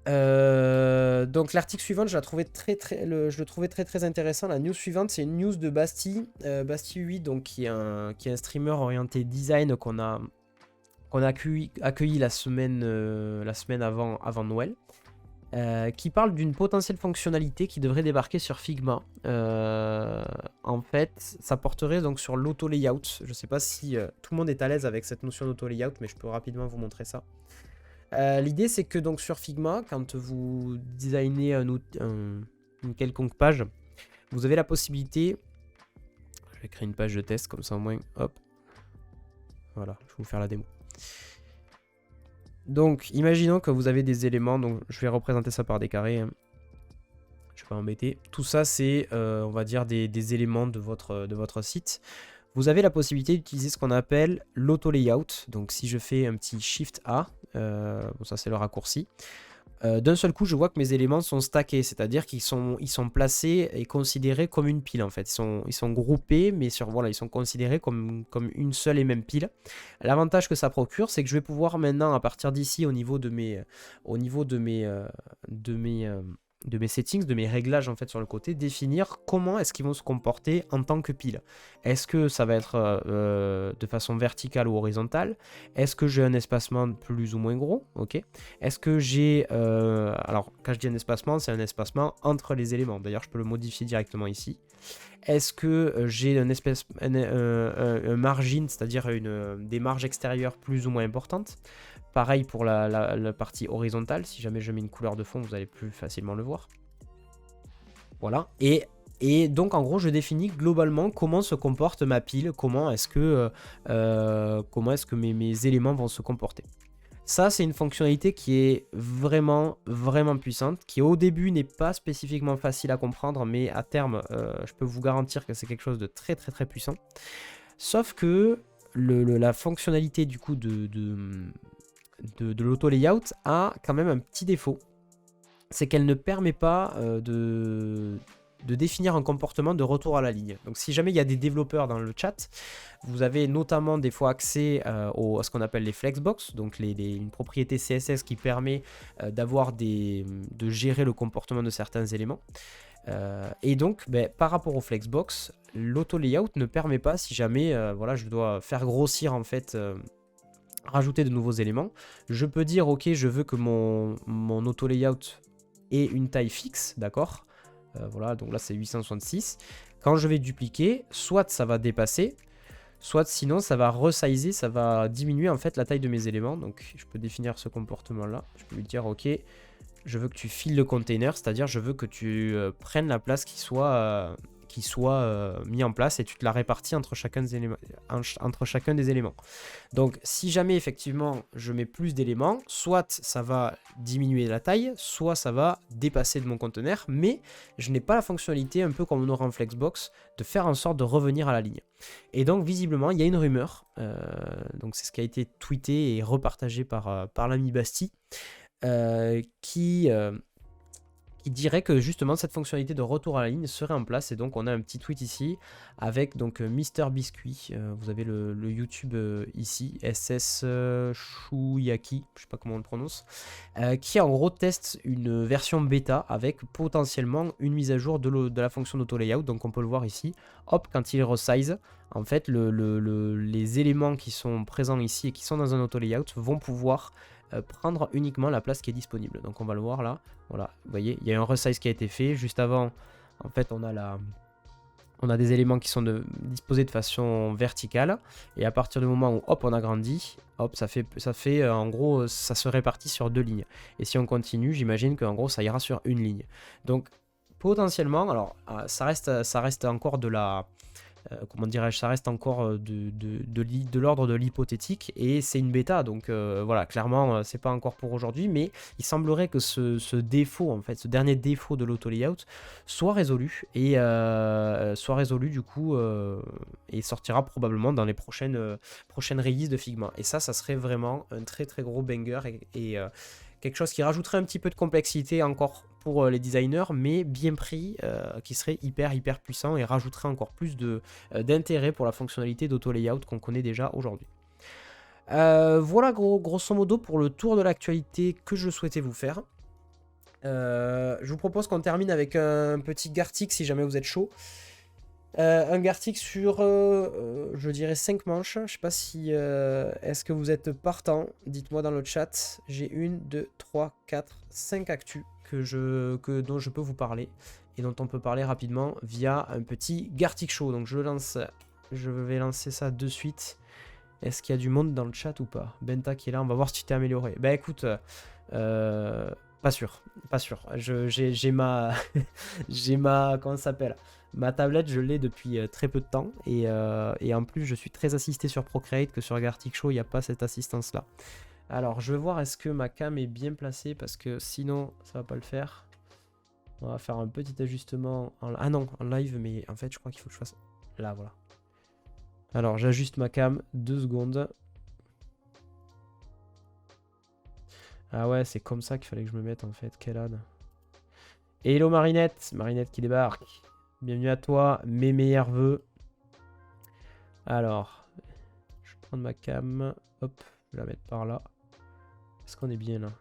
S1: Donc l'article suivant, je le trouvais très intéressant. La news suivante, c'est une news de Bastille, Bastille 8, donc qui est un streamer orienté design qu'on a accueilli la semaine avant Noël, qui parle d'une potentielle fonctionnalité qui devrait débarquer sur Figma. En fait, ça porterait donc sur l'auto layout. Je sais pas si tout le monde est à l'aise avec cette notion d'auto layout, mais je peux rapidement vous montrer ça. L'idée c'est que donc sur Figma, quand vous designez une quelconque page, vous avez la possibilité, je vais créer une page de test comme ça au moins, hop, voilà, je vais vous faire la démo. Donc imaginons que vous avez des éléments, donc je vais représenter ça par des carrés, hein. Je vais pas m'embêter. Tout ça c'est on va dire des éléments de votre site. Vous avez la possibilité d'utiliser ce qu'on appelle l'auto layout. Donc si je fais un petit Shift A, bon, ça c'est le raccourci, d'un seul coup je vois que mes éléments sont stackés, c'est-à-dire qu'ils sont placés et considérés comme une pile en fait. Ils sont groupés, mais voilà, ils sont considérés comme une seule et même pile. L'avantage que ça procure, c'est que je vais pouvoir maintenant, à partir d'ici, au niveau de mes settings, de mes réglages en fait sur le côté, définir comment est-ce qu'ils vont se comporter en tant que pile. Est-ce que ça va être de façon verticale ou horizontale? Est-ce que j'ai un espacement plus ou moins gros? Ok. Est-ce que j'ai... alors, quand je dis un espacement, c'est un espacement entre les éléments. D'ailleurs, je peux le modifier directement ici. Est-ce que j'ai un margin, c'est-à-dire des marges extérieures plus ou moins importantes? Pareil pour la partie horizontale, si jamais je mets une couleur de fond, vous allez plus facilement le voir. Voilà, et donc en gros je définis globalement comment se comporte ma pile, comment est-ce que mes éléments vont se comporter. Ça c'est une fonctionnalité qui est vraiment puissante, qui au début n'est pas spécifiquement facile à comprendre, mais à terme je peux vous garantir que c'est quelque chose de très puissant. Sauf que la fonctionnalité du coup de l'auto layout a quand même un petit défaut, c'est qu'elle ne permet pas de définir un comportement de retour à la ligne. Donc si jamais il y a des développeurs dans le chat, vous avez notamment des fois accès à ce qu'on appelle les flexbox, donc une propriété CSS qui permet de gérer le comportement de certains éléments. Et donc, par rapport au flexbox, l'auto layout ne permet pas, si jamais voilà, je dois faire grossir en fait, rajouter de nouveaux éléments, je peux dire ok, je veux que mon auto layout ait une taille fixe, d'accord, voilà, donc là c'est 866. Quand je vais dupliquer, soit ça va dépasser, soit sinon ça va resizer, ça va diminuer en fait la taille de mes éléments. Donc je peux définir ce comportement là, je peux lui dire ok, je veux que tu files le container, c'est-à-dire je veux que tu prennes la place qui soit mis en place et tu te la répartis entre chacun des éléments. Donc si jamais effectivement je mets plus d'éléments, soit ça va diminuer la taille, soit ça va dépasser de mon conteneur, mais je n'ai pas la fonctionnalité, un peu comme on aura en Flexbox, de faire en sorte de revenir à la ligne. Et donc visiblement il y a une rumeur, donc c'est ce qui a été tweeté et repartagé par l'ami Basti, qui dirait que justement cette fonctionnalité de retour à la ligne serait en place. Et donc on a un petit tweet ici avec donc Mister Biscuit, vous avez le YouTube ici, SS Chouyaki, je sais pas comment on le prononce, qui en gros teste une version bêta avec potentiellement une mise à jour de la fonction d'auto layout. Donc on peut le voir ici, hop, quand il resize, en fait les éléments qui sont présents ici et qui sont dans un auto layout vont pouvoir prendre uniquement la place qui est disponible. Donc on va le voir là, voilà, vous voyez, il y a un resize qui a été fait. Juste avant, en fait, on a des éléments qui sont disposés de façon verticale, et à partir du moment où hop on agrandit, hop ça fait en gros ça se répartit sur 2 lignes. Et si on continue, j'imagine qu'en gros ça ira sur une ligne. Donc potentiellement, alors ça reste encore de la comment dirais-je, ça reste encore de l'ordre de l'hypothétique, et c'est une bêta, donc voilà, clairement c'est pas encore pour aujourd'hui, mais il semblerait que ce défaut, en fait, ce dernier défaut de l'auto layout soit résolu, et du coup et sortira probablement dans les prochaines releases de Figma. Et ça serait vraiment un très très gros banger, et quelque chose qui rajouterait un petit peu de complexité encore pour les designers, mais bien pris, qui serait hyper puissant et rajouterait encore plus d'intérêt pour la fonctionnalité d'auto layout qu'on connaît déjà aujourd'hui. Voilà grosso modo pour le tour de l'actualité que je souhaitais vous faire. Je vous propose qu'on termine avec un petit Gartic si jamais vous êtes chaud. Un Gartic sur, je dirais 5 manches. Je sais pas si... est-ce que vous êtes partant? Dites-moi dans le chat. J'ai 1, 2, 3, 4, 5 actus dont je peux vous parler, et dont on peut parler rapidement via un petit Gartic Show. Donc je vais lancer ça de suite. Est-ce qu'il y a du monde dans le chat ou pas? Benta qui est là, on va voir si tu t'es amélioré. Bah écoute, pas sûr. J'ai ma... comment ça s'appelle? Ma tablette, je l'ai depuis très peu de temps, et en plus je suis très assisté sur Procreate, que sur Gartic Show il n'y a pas cette assistance là. Alors je vais voir est-ce que ma cam est bien placée, parce que sinon ça va pas le faire. On va faire un petit ajustement ah non, en live, mais en fait je crois qu'il faut que je fasse là, voilà. Alors j'ajuste ma cam, 2 secondes. Ah ouais, c'est comme ça qu'il fallait que je me mette en fait, quel âne. Hello Marinette qui débarque. Bienvenue à toi, mes meilleurs vœux. Alors, je vais prendre ma cam, hop, je vais la mettre par là. Est-ce qu'on est bien là?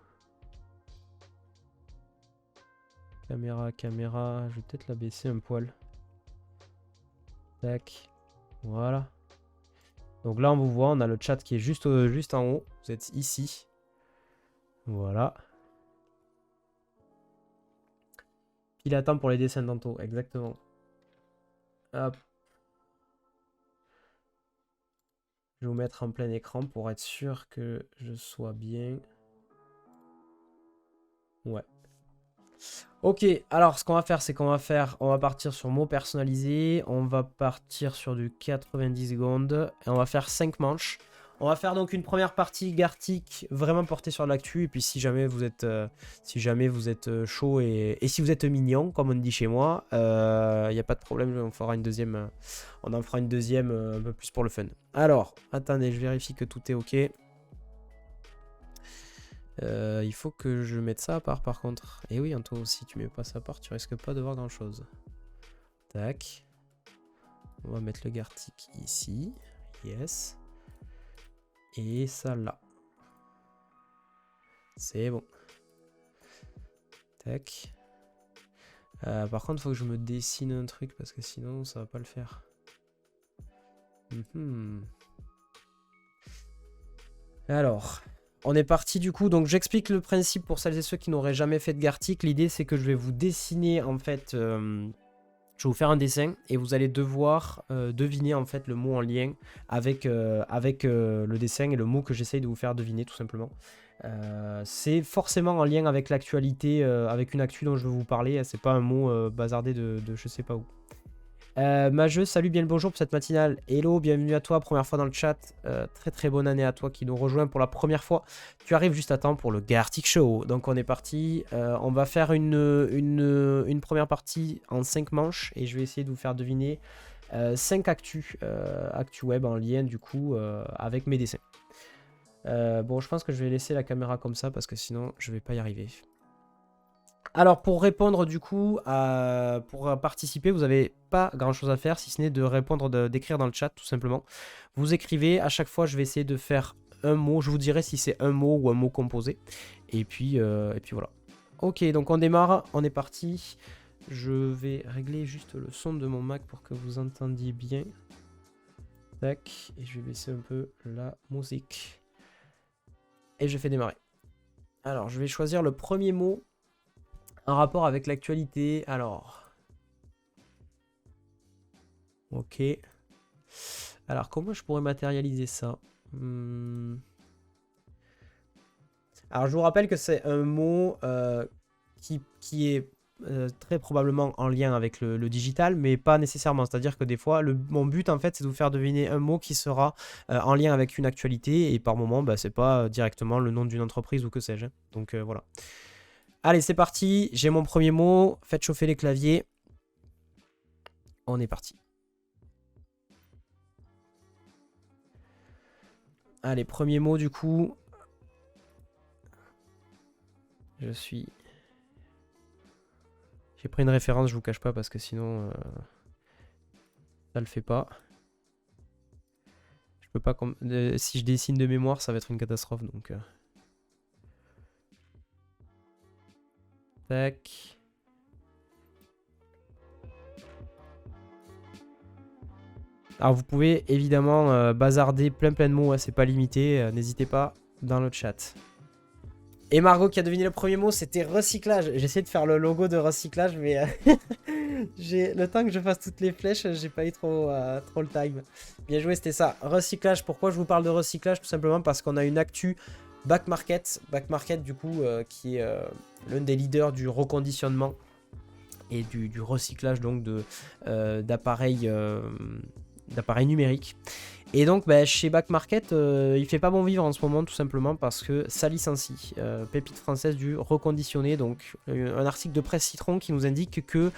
S1: Caméra, je vais peut-être la baisser un poil. Tac, voilà. Donc là on vous voit, on a le chat qui est juste en haut, vous êtes ici. Voilà. Il attend pour les dessins d'Anto, exactement. Hop. Je vais vous mettre en plein écran pour être sûr que je sois bien. Ouais. Ok, alors ce qu'on va faire, c'est qu'on va partir sur mots personnalisés, on va partir sur du 90 secondes, et on va faire 5 manches. On va faire donc une première partie Gartic vraiment portée sur l'actu, et puis si jamais vous êtes chaud et si vous êtes mignon, comme on dit chez moi, il n'y a pas de problème, on en fera une deuxième un peu plus pour le fun. Alors, attendez, je vérifie que tout est ok. Il faut que je mette ça à part par contre. Et oui, Anto, si tu mets pas ça à part, tu risques pas de voir grand chose. Tac. On va mettre le Gartic ici. Yes. Et ça là. C'est bon. Tac. Par contre, il faut que je me dessine un truc parce que sinon, ça va pas le faire. Alors, on est parti du coup. Donc, j'explique le principe pour celles et ceux qui n'auraient jamais fait de Gartic. L'idée, c'est que je vais vous dessiner en fait. Je vais vous faire un dessin et vous allez devoir deviner en fait le mot en lien avec, le dessin et le mot que j'essaye de vous faire deviner tout simplement. C'est forcément en lien avec l'actualité, avec une actu dont je vais vous parler. C'est pas un mot bazardé de je sais pas où. Majeux, salut, bien le bonjour pour cette matinale. Hello, bienvenue à toi, première fois dans le chat. Très très bonne année à toi qui nous rejoint pour la première fois. Tu arrives juste à temps pour le Gartic Show. Donc on est parti. On va faire une première partie en 5 manches et je vais essayer de vous faire deviner 5 actus web en lien du coup avec mes dessins. Bon, je pense que je vais laisser la caméra comme ça parce que sinon je vais pas y arriver. Alors pour répondre du coup, pour participer, vous n'avez pas grand chose à faire si ce n'est de répondre, d'écrire dans le chat tout simplement. Vous écrivez, à chaque fois je vais essayer de faire un mot, je vous dirai si c'est un mot ou un mot composé. Et puis voilà. Ok, donc on démarre, on est parti. Je vais régler juste le son de mon Mac pour que vous entendiez bien. Tac, et je vais baisser un peu la musique. Et je fais démarrer. Alors je vais choisir le premier mot. Un rapport avec l'actualité, alors. Ok. Alors, comment je pourrais matérialiser ça? Alors, je vous rappelle que c'est un mot qui est très probablement en lien avec le digital, mais pas nécessairement. C'est-à-dire que des fois, mon but, en fait, c'est de vous faire deviner un mot qui sera en lien avec une actualité, et par moment, bah, c'est pas directement le nom d'une entreprise ou que sais-je. Donc, voilà. Allez, c'est parti. J'ai mon premier mot. Faites chauffer les claviers. On est parti. Allez, premier mot du coup. J'ai pris une référence, je vous cache pas, parce que sinon ça le fait pas. Je peux pas. Si je dessine de mémoire, ça va être une catastrophe. Donc. Tac. Alors vous pouvez évidemment bazarder plein de mots, hein, c'est pas limité, n'hésitez pas dans le chat. Et Margot qui a deviné le premier mot, c'était recyclage. J'ai essayé de faire le logo de recyclage, mais le temps que je fasse toutes les flèches, j'ai pas eu trop le time. Bien joué, c'était ça. Recyclage, pourquoi je vous parle de recyclage? Tout simplement parce qu'on a une actu Back Market. Back Market, du coup, qui est l'un des leaders du reconditionnement et du recyclage donc d'appareils numériques. Et donc bah, chez Back Market, il fait pas bon vivre en ce moment tout simplement parce que ça licencie. Pépite française du reconditionné, donc un article de Presse Citron qui nous indique que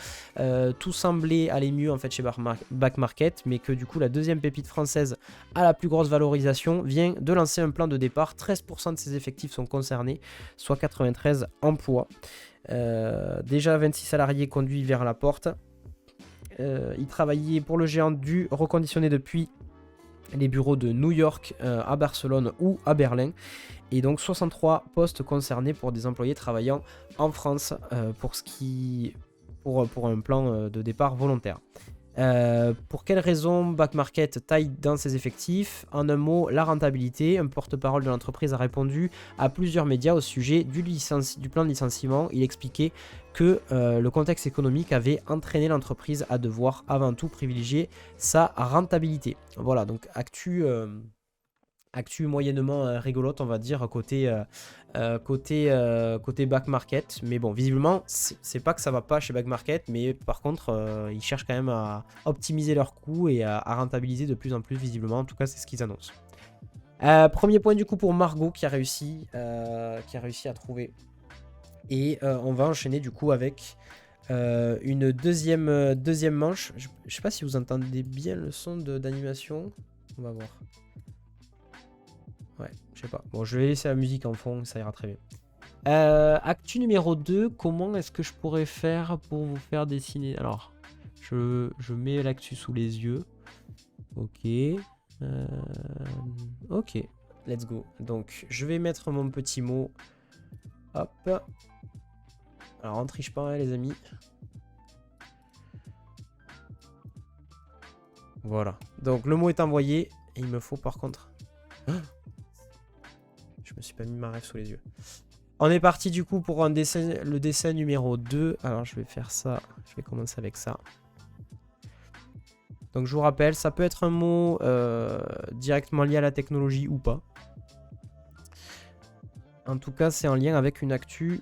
S1: tout semblait aller mieux en fait chez Back Market, mais que du coup la deuxième pépite française à la plus grosse valorisation vient de lancer un plan de départ. 13% de ses effectifs sont concernés, soit 93 emplois. Déjà 26 salariés conduits vers la porte. Il travaillait pour le géant du reconditionné depuis les bureaux de New York, à Barcelone ou à Berlin. Et donc 63 postes concernés pour des employés travaillant en France pour un plan de départ volontaire. Pour quelles raisons Back Market taille dans ses effectifs? En un mot, la rentabilité. Un porte-parole de l'entreprise a répondu à plusieurs médias au sujet du plan de licenciement. Il expliquait que le contexte économique avait entraîné l'entreprise à devoir avant tout privilégier sa rentabilité. Voilà, donc actu moyennement rigolote, on va dire, côté Back Market. Mais bon, visiblement, c'est pas que ça va pas chez Back Market, mais par contre, ils cherchent quand même à optimiser leurs coûts et à rentabiliser de plus en plus, visiblement. En tout cas, c'est ce qu'ils annoncent. Premier point du coup pour Margot qui a réussi à trouver. Et on va enchaîner du coup avec une deuxième manche. Je sais pas si vous entendez bien le son d'animation. On va voir. Ouais, je sais pas. Bon, je vais laisser la musique en fond, ça ira très bien. Actu numéro 2, comment est-ce que je pourrais faire pour vous faire dessiner? Alors, Je mets l'actu sous les yeux. Ok. Ok. Let's go. Donc, je vais mettre mon petit mot. Hop. Alors, on triche pas, hein, les amis. Voilà. Donc, le mot est envoyé. Et il me faut, par contre... Je me suis pas mis ma rêve sous les yeux. On est parti, du coup, pour un dessin, le dessin numéro 2. Alors, je vais faire ça. Je vais commencer avec ça. Donc, je vous rappelle, ça peut être un mot directement lié à la technologie ou pas. En tout cas, c'est en lien avec une actu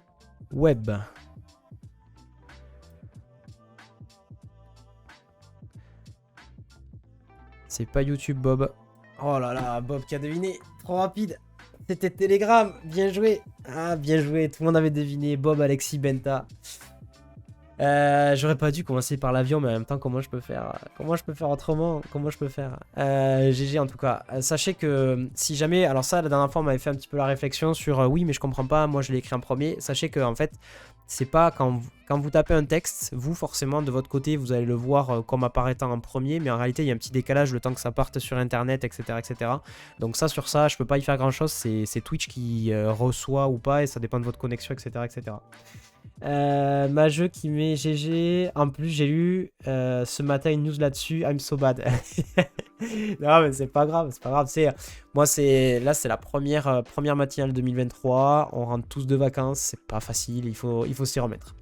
S1: web. C'est pas YouTube, Bob. Oh là là, Bob qui a deviné. Trop rapide. C'était Telegram. Bien joué. Ah, bien joué. Tout le monde avait deviné. Bob, Alexis, Benta. J'aurais pas dû commencer par l'avion, mais en même temps, comment je peux faire autrement? Comment je peux faire GG en tout cas. Sachez que si jamais... Alors ça, la dernière fois, on m'avait fait un petit peu la réflexion sur oui, mais je comprends pas, moi je l'ai écrit en premier. Sachez que en fait, c'est pas quand vous tapez un texte, vous forcément de votre côté, vous allez le voir comme apparaîtant en premier, mais en réalité, il y a un petit décalage le temps que ça parte sur Internet, etc. etc. Donc ça, sur ça, je peux pas y faire grand-chose. C'est Twitch qui reçoit ou pas, et ça dépend de votre connexion, etc. etc. Ma jeu qui met GG. En plus, j'ai lu ce matin une news là-dessus. I'm so bad. Non, mais c'est pas grave, c'est pas grave. Moi, là, c'est la première matinale 2023. On rentre tous de vacances. C'est pas facile. Il faut s'y remettre.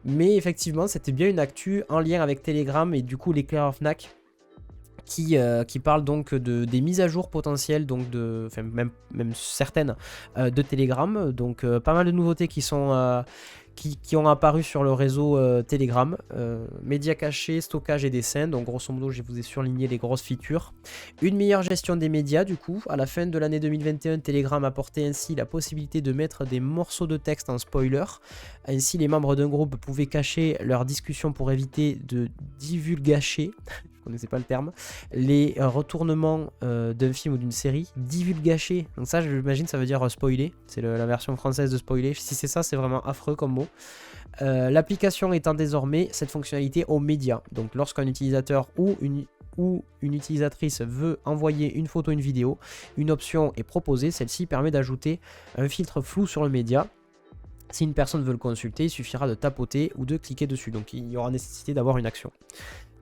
S1: Mais effectivement, c'était bien une actu en lien avec Telegram et du coup l'éclaireur Fnac qui parle donc des mises à jour potentielles, donc enfin même certaines de Telegram. Donc pas mal de nouveautés qui sont qui ont apparu sur le réseau Telegram. Médias cachés, stockage et dessin. Donc grosso modo, je vous ai surligné les grosses features. Une meilleure gestion des médias du coup. À la fin de l'année 2021, Telegram apportait ainsi la possibilité de mettre des morceaux de texte en spoiler. Ainsi, les membres d'un groupe pouvaient cacher leur discussion pour éviter de divulgacher. Je connaissais pas le terme, les retournements d'un film ou d'une série, divulgacher, donc ça j'imagine ça veut dire spoiler, c'est la version française de spoiler, si c'est ça c'est vraiment affreux comme mot. L'application étant désormais cette fonctionnalité aux médias, donc lorsqu'un utilisateur ou une utilisatrice veut envoyer une photo, une vidéo, une option est proposée, celle-ci permet d'ajouter un filtre flou sur le média. Si une personne veut le consulter, il suffira de tapoter ou de cliquer dessus, donc il y aura nécessité d'avoir une action.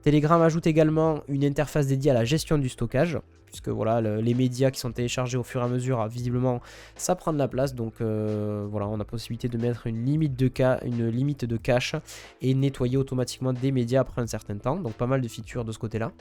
S1: Telegram ajoute également une interface dédiée à la gestion du stockage, puisque voilà, les médias qui sont téléchargés au fur et à mesure, visiblement, ça prend de la place. Donc voilà, on a possibilité de mettre une limite de cache et nettoyer automatiquement des médias après un certain temps. Donc pas mal de features de ce côté-là.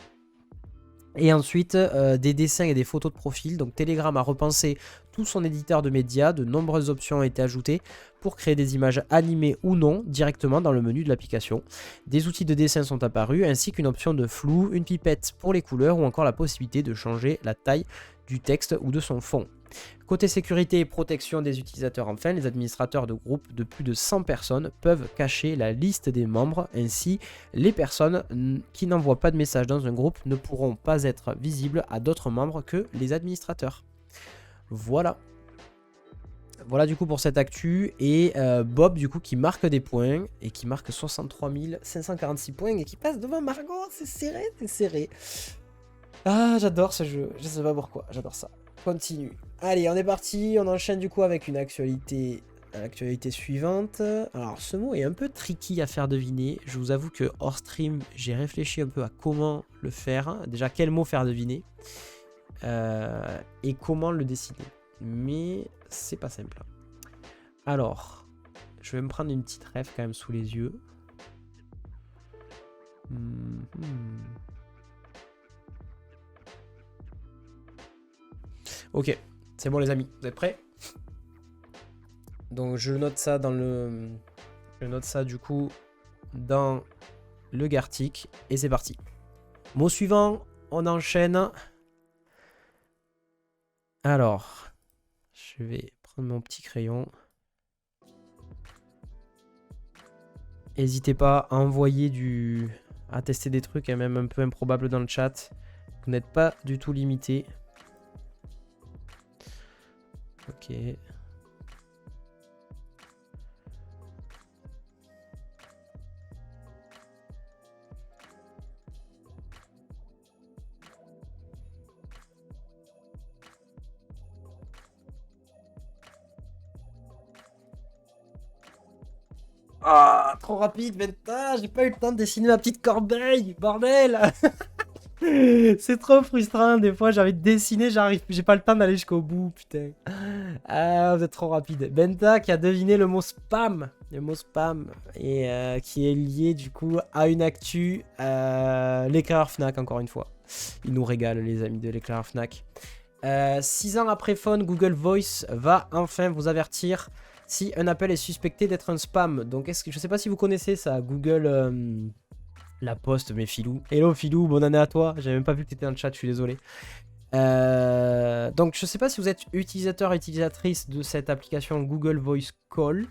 S1: Et ensuite, des dessins et des photos de profil. Donc Telegram a repensé tout son éditeur de médias. De nombreuses options ont été ajoutées pour créer des images animées ou non directement dans le menu de l'application. Des outils de dessin sont apparus, ainsi qu'une option de flou, une pipette pour les couleurs ou encore la possibilité de changer la taille du texte ou de son fond. Côté sécurité et protection des utilisateurs, enfin, les administrateurs de groupes de plus de 100 personnes peuvent cacher la liste des membres. Ainsi, les personnes qui n'envoient pas de message dans un groupe ne pourront pas être visibles à d'autres membres que les administrateurs. Voilà. Voilà du coup pour cette actu. Et Bob du coup qui marque des points et qui marque 63 546 points et qui passe devant Margot. C'est serré, c'est serré. Ah, j'adore ce jeu. Je sais pas pourquoi, j'adore ça. Continue. Allez, on est parti. On enchaîne du coup avec une actualité suivante. Alors, ce mot est un peu tricky à faire deviner. Je vous avoue que hors stream, j'ai réfléchi un peu à comment le faire. Déjà, quel mot faire deviner et comment le décider. Mais c'est pas simple. Alors, je vais me prendre une petite ref quand même sous les yeux. Ok, c'est bon les amis, vous êtes prêts? Donc je note ça je note ça du coup dans le Gartic et c'est parti. Mot suivant, on enchaîne. Alors, je vais prendre mon petit crayon. N'hésitez pas à envoyer à tester des trucs, et même un peu improbables dans le chat. Vous n'êtes pas du tout limité. Ok. Ah, trop rapide, Venta. J'ai pas eu le temps de dessiner ma petite corbeille, bordel. C'est trop frustrant, des fois j'ai envie de dessiner, j'ai pas le temps d'aller jusqu'au bout, putain. Ah, vous êtes trop rapide. Benta qui a deviné le mot spam, et qui est lié du coup à une actu, l'éclaireur Fnac encore une fois. Il nous régale les amis de l'éclaireur Fnac. 6 ans après phone, Google Voice va enfin vous avertir si un appel est suspecté d'être un spam. Donc je sais pas si vous connaissez ça, Google... La Poste, mes filous. Hello filou, bonne année à toi. J'avais même pas vu que t'étais dans le chat, je suis désolé. Donc je sais pas si vous êtes utilisateur, utilisatrice de cette application Google Voice Call.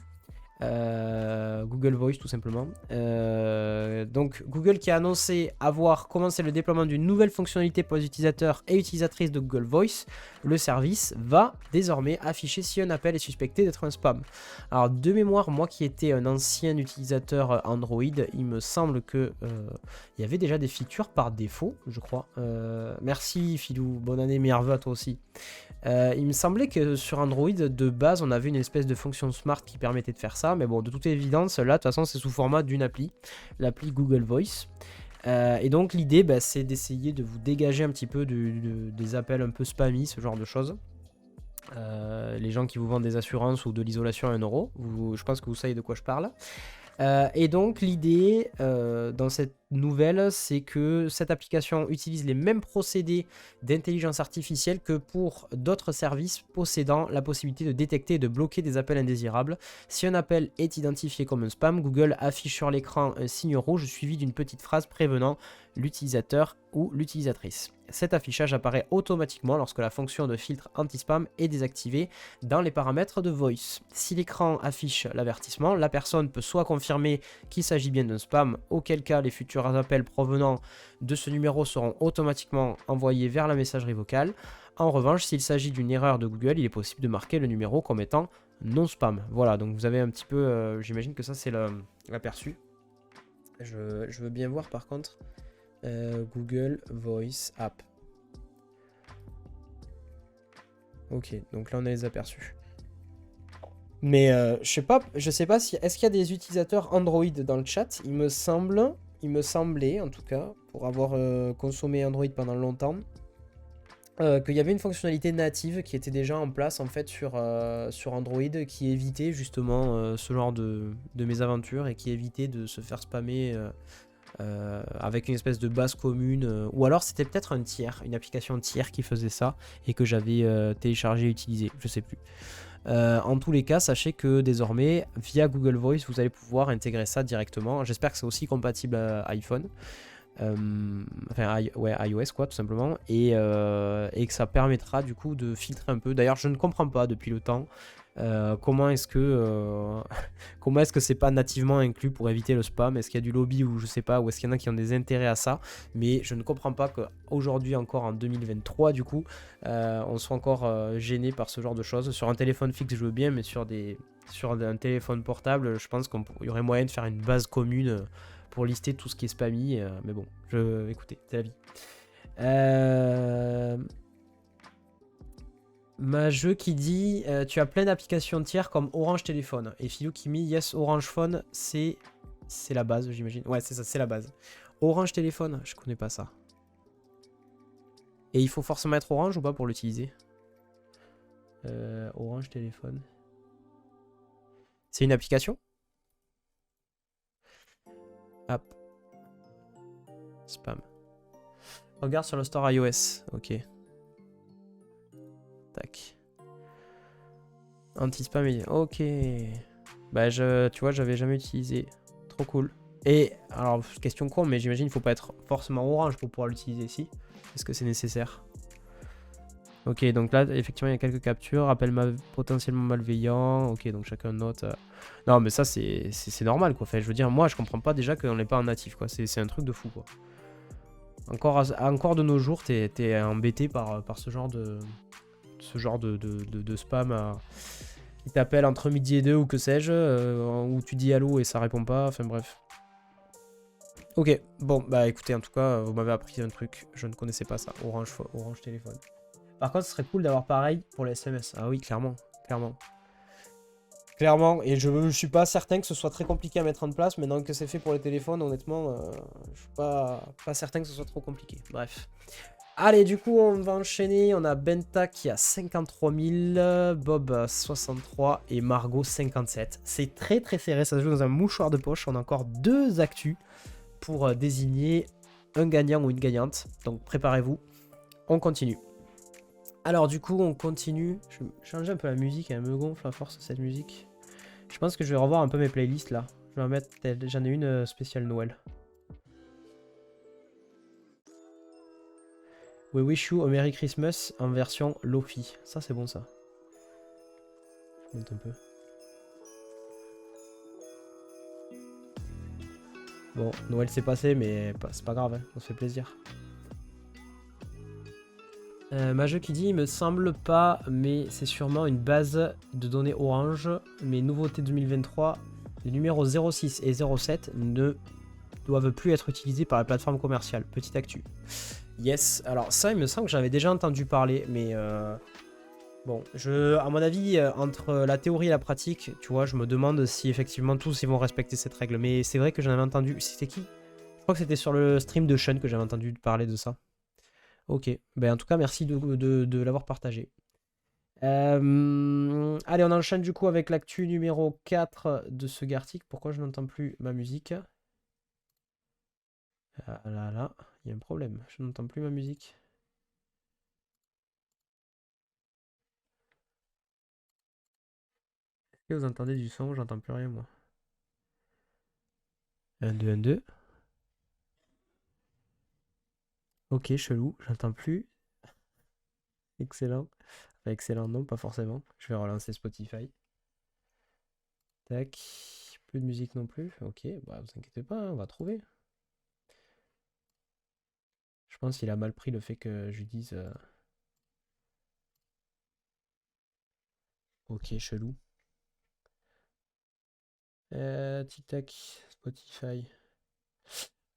S1: Google Voice tout simplement. Donc Google qui a annoncé avoir commencé le déploiement d'une nouvelle fonctionnalité pour les utilisateurs et utilisatrices de Google Voice. Le service va désormais afficher si un appel est suspecté d'être un spam. Alors de mémoire, moi qui étais un ancien utilisateur Android, il me semble que il y avait déjà des features par défaut, je crois. Merci Filou, bonne année, meilleurs vœux à toi aussi. Il me semblait que sur Android, de base, on avait une espèce de fonction smart qui permettait de faire ça. Mais bon, de toute évidence, là, de toute façon, c'est sous format d'une appli. L'appli Google Voice. Et donc, l'idée, bah, c'est d'essayer de vous dégager un petit peu des appels un peu spammy, ce genre de choses. Les gens qui vous vendent des assurances ou de l'isolation à 1 euro. Je pense que vous savez de quoi je parle. Et donc l'idée dans cette nouvelle, c'est que cette application utilise les mêmes procédés d'intelligence artificielle que pour d'autres services possédant la possibilité de détecter et de bloquer des appels indésirables. Si un appel est identifié comme un spam, Google affiche sur l'écran un signe rouge suivi d'une petite phrase prévenant l'utilisateur ou l'utilisatrice. Cet affichage apparaît automatiquement lorsque la fonction de filtre anti-spam est désactivée dans les paramètres de Voice. Si l'écran affiche l'avertissement, la personne peut soit confirmer qu'il s'agit bien d'un spam, auquel cas les futurs appels provenant de ce numéro seront automatiquement envoyés vers la messagerie vocale. En revanche, s'il s'agit d'une erreur de Google, il est possible de marquer le numéro comme étant non spam. Voilà, donc vous avez un petit peu, j'imagine que ça c'est l'aperçu. Je veux bien voir par contre. Google Voice App. Ok, donc là on a les aperçus. Mais je sais pas si est-ce qu'il y a des utilisateurs Android dans le chat. Il me semblait en tout cas, pour avoir consommé Android pendant longtemps, qu'il y avait une fonctionnalité native qui était déjà en place en fait sur Android, qui évitait justement ce genre de mésaventures et qui évitait de se faire spammer. Avec une espèce de base commune, ou alors c'était peut-être un tiers, une application tiers qui faisait ça et que j'avais téléchargé et utilisé, je sais plus. En tous les cas, sachez que désormais, via Google Voice, vous allez pouvoir intégrer ça directement. J'espère que c'est aussi compatible à iPhone. Enfin, iOS quoi, tout simplement. Et que ça permettra du coup de filtrer un peu. D'ailleurs, je ne comprends pas depuis le temps. Comment est-ce que c'est pas nativement inclus pour éviter le spam? Est-ce qu'il y a du lobby ou je sais pas, ou est-ce qu'il y en a qui ont des intérêts à ça? Mais je ne comprends pas qu'aujourd'hui encore en 2023 du coup on soit encore gêné par ce genre de choses. Sur un téléphone fixe je veux bien, mais sur un téléphone portable je pense qu'il y aurait moyen de faire une base commune pour lister tout ce qui est spammy, mais bon, écoutez, c'est la vie. Ma jeu qui dit tu as plein d'applications tiers comme Orange Téléphone. Et Philou qui met yes Orange Phone, c'est la base, j'imagine. Ouais, c'est ça, c'est la base. Orange Téléphone, je connais pas ça. Et il faut forcément être orange ou pas pour l'utiliser? Orange Téléphone. C'est une application? App. Spam. Regarde sur le store iOS. Ok. Tac. Anti-spam, ok. Bah, tu vois, j'avais jamais utilisé. Trop cool. Et, alors, question con, mais j'imagine qu'il faut pas être forcément orange pour pouvoir l'utiliser ici. Est-ce que c'est nécessaire? Ok, donc là, effectivement, il y a quelques captures. Appel potentiellement malveillant. Ok, donc chacun note. Non, mais ça, c'est normal, quoi. Enfin, je veux dire, moi, je comprends pas déjà qu'on n'est pas en natif, quoi. C'est un truc de fou, quoi. Encore de nos jours, t'es embêté par ce genre de spam qui t'appelle entre midi et 2 ou que sais-je, où tu dis allô et ça répond pas, enfin bref. Ok, bon, bah écoutez, en tout cas, vous m'avez appris un truc, je ne connaissais pas ça, Orange Téléphone. Par contre, ce serait cool d'avoir pareil pour les SMS. Ah oui, clairement, clairement. Clairement, et je ne suis pas certain que ce soit très compliqué à mettre en place. Maintenant que c'est fait pour les téléphones, honnêtement, je suis pas certain que ce soit trop compliqué. Bref. Allez, du coup, on va enchaîner. On a Benta qui a 53 000, Bob à 63 et Margot 57. C'est très très serré, ça se joue dans un mouchoir de poche. On a encore 2 actus pour désigner un gagnant ou une gagnante. Donc préparez-vous, on continue. Alors du coup, on continue. Je vais changer un peu la musique, elle me gonfle à force cette musique. Je pense que je vais revoir un peu mes playlists là. Je vais en mettre, j'en ai une spéciale Noël. We Wish You a Merry Christmas en version Lofi. Ça c'est bon ça. Je monte un peu. Bon, Noël s'est passé, mais c'est pas grave, hein, on se fait plaisir. Majeux qui dit, il me semble pas, mais c'est sûrement une base de données Orange. Mais nouveauté 2023, les numéros 06 et 07 ne doivent plus être utilisés par la plateforme commerciale. Petite actu. Yes, alors ça, il me semble que j'avais déjà entendu parler, mais bon, à mon avis, entre la théorie et la pratique, tu vois, je me demande si effectivement tous ils vont respecter cette règle. Mais c'est vrai que j'en avais entendu. C'était qui? Je crois que c'était sur le stream de Sean que j'avais entendu parler de ça. Ok, ben en tout cas, merci de l'avoir partagé. Allez, on enchaîne du coup avec l'actu numéro 4 de ce Gartic. Pourquoi je n'entends plus ma musique? Ah là là, il y a un problème. Je n'entends plus ma musique. Est-ce que vous entendez du son? J'entends plus rien moi. 1, 2, 1, 2. Ok, chelou, j'entends plus. Excellent. Enfin, excellent, non, pas forcément. Je vais relancer Spotify. Tac. Plus de musique non plus. Ok, bah vous inquiétez pas, hein, on va trouver. Je pense qu'il a mal pris le fait que je lui dise. Ok, chelou. Tic-tac, Spotify.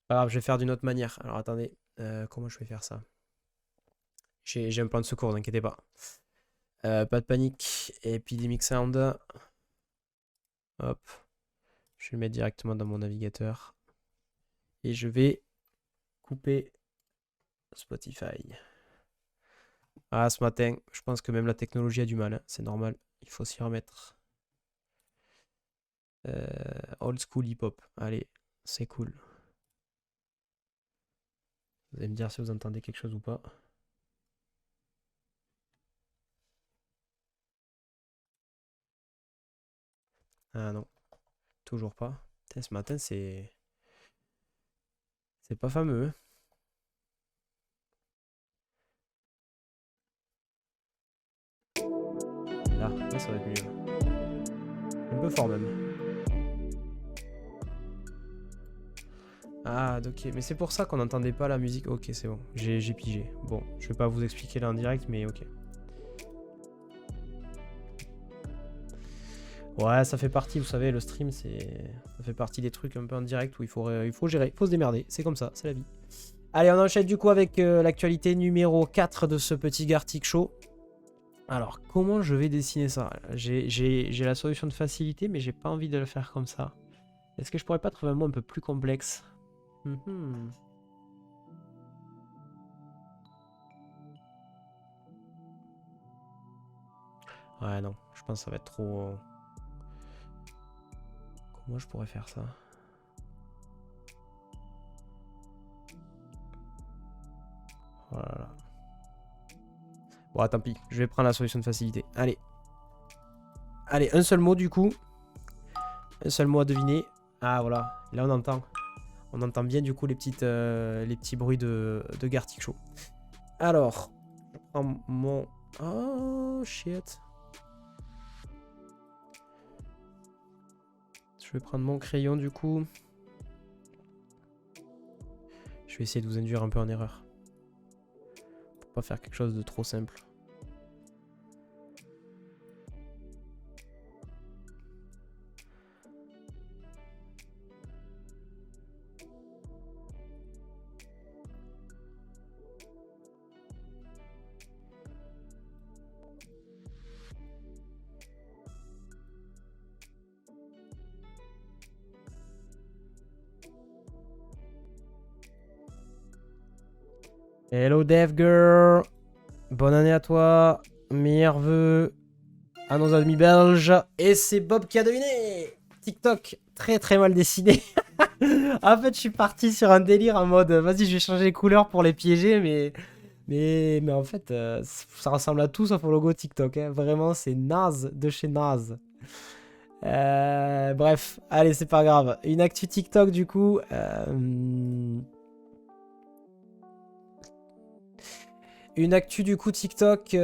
S1: Pas grave, je vais faire d'une autre manière. Alors attendez, comment je vais faire ça? J'ai un plan de secours, ne vous inquiétez pas. Pas de panique. Epidemic Sound. Hop. Je vais le mettre directement dans mon navigateur. Et je vais couper Spotify. Ah, ce matin, je pense que même la technologie a du mal, hein. C'est normal. Il faut s'y remettre. Old school hip-hop. Allez, c'est cool. Vous allez me dire si vous entendez quelque chose ou pas. Ah non, toujours pas. Putain, ce matin, c'est pas fameux, hein. Là, ça va être mieux. Un peu fort même. Ah, ok. Mais c'est pour ça qu'on n'entendait pas la musique. Ok, c'est bon. J'ai pigé. Bon, je vais pas vous expliquer là en direct, mais ok. Ouais, ça fait partie, vous savez, le stream, ça fait partie des trucs un peu en direct où il faut gérer, il faut se démerder. C'est comme ça, c'est la vie. Allez, on enchaîne du coup avec l'actualité numéro 4 de ce petit Gartic Show. Alors, comment je vais dessiner ça? J'ai la solution de facilité, mais j'ai pas envie de le faire comme ça. Est-ce que je pourrais pas trouver un mot un peu plus complexe? Ouais, non, je pense que ça va être trop... Comment je pourrais faire ça? Oh là là. Bon, tant pis, je vais prendre la solution de facilité. Allez. Allez, un seul mot du coup. Un seul mot à deviner. Ah, voilà, là on entend. On entend bien du coup les petits bruits de Gartic Show. Alors, je prends mon... Oh, shit. Je vais prendre mon crayon du coup. Je vais essayer de vous induire un peu en erreur. Pour pas faire quelque chose de trop simple. Hello Dev Girl. Bonne année à toi. Meilleurs vœux à nos amis belges. Et c'est Bob qui a deviné. TikTok, très très mal dessiné. En fait, je suis parti sur un délire en mode, vas-y, je vais changer les couleurs pour les piéger, mais en fait, ça ressemble à tout sauf au logo TikTok. Hein. Vraiment, c'est naze de chez naze. Bref, allez, c'est pas grave. Une actu TikTok, du coup. Une actu du coup TikTok,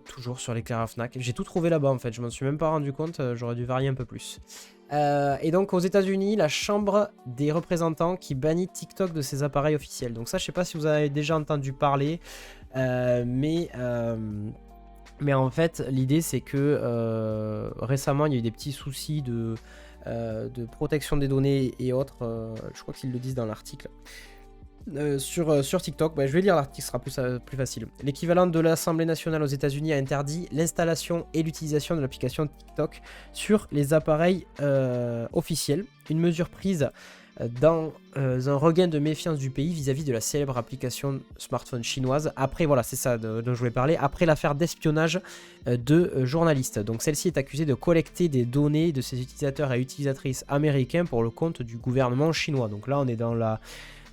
S1: toujours sur l'éclaireur Fnac. J'ai tout trouvé là-bas en fait, je m'en suis même pas rendu compte, j'aurais dû varier un peu plus. Et donc aux États-Unis, la Chambre des représentants qui bannit TikTok de ses appareils officiels. Donc ça, je sais pas si vous avez déjà entendu parler, mais en fait, l'idée c'est que récemment, il y a eu des petits soucis de protection des données et autres. Je crois qu'ils le disent dans l'article. Sur TikTok, je vais lire l'article, ce sera plus facile. L'équivalent de l'Assemblée nationale aux États-Unis a interdit l'installation et l'utilisation de l'application TikTok sur les appareils officiels. Une mesure prise dans un regain de méfiance du pays vis-à-vis de la célèbre application smartphone chinoise. Après, voilà, c'est ça dont je voulais parler. Après l'affaire d'espionnage de journalistes. Donc celle-ci est accusée de collecter des données de ses utilisateurs et utilisatrices américains pour le compte du gouvernement chinois. Donc là, on est dans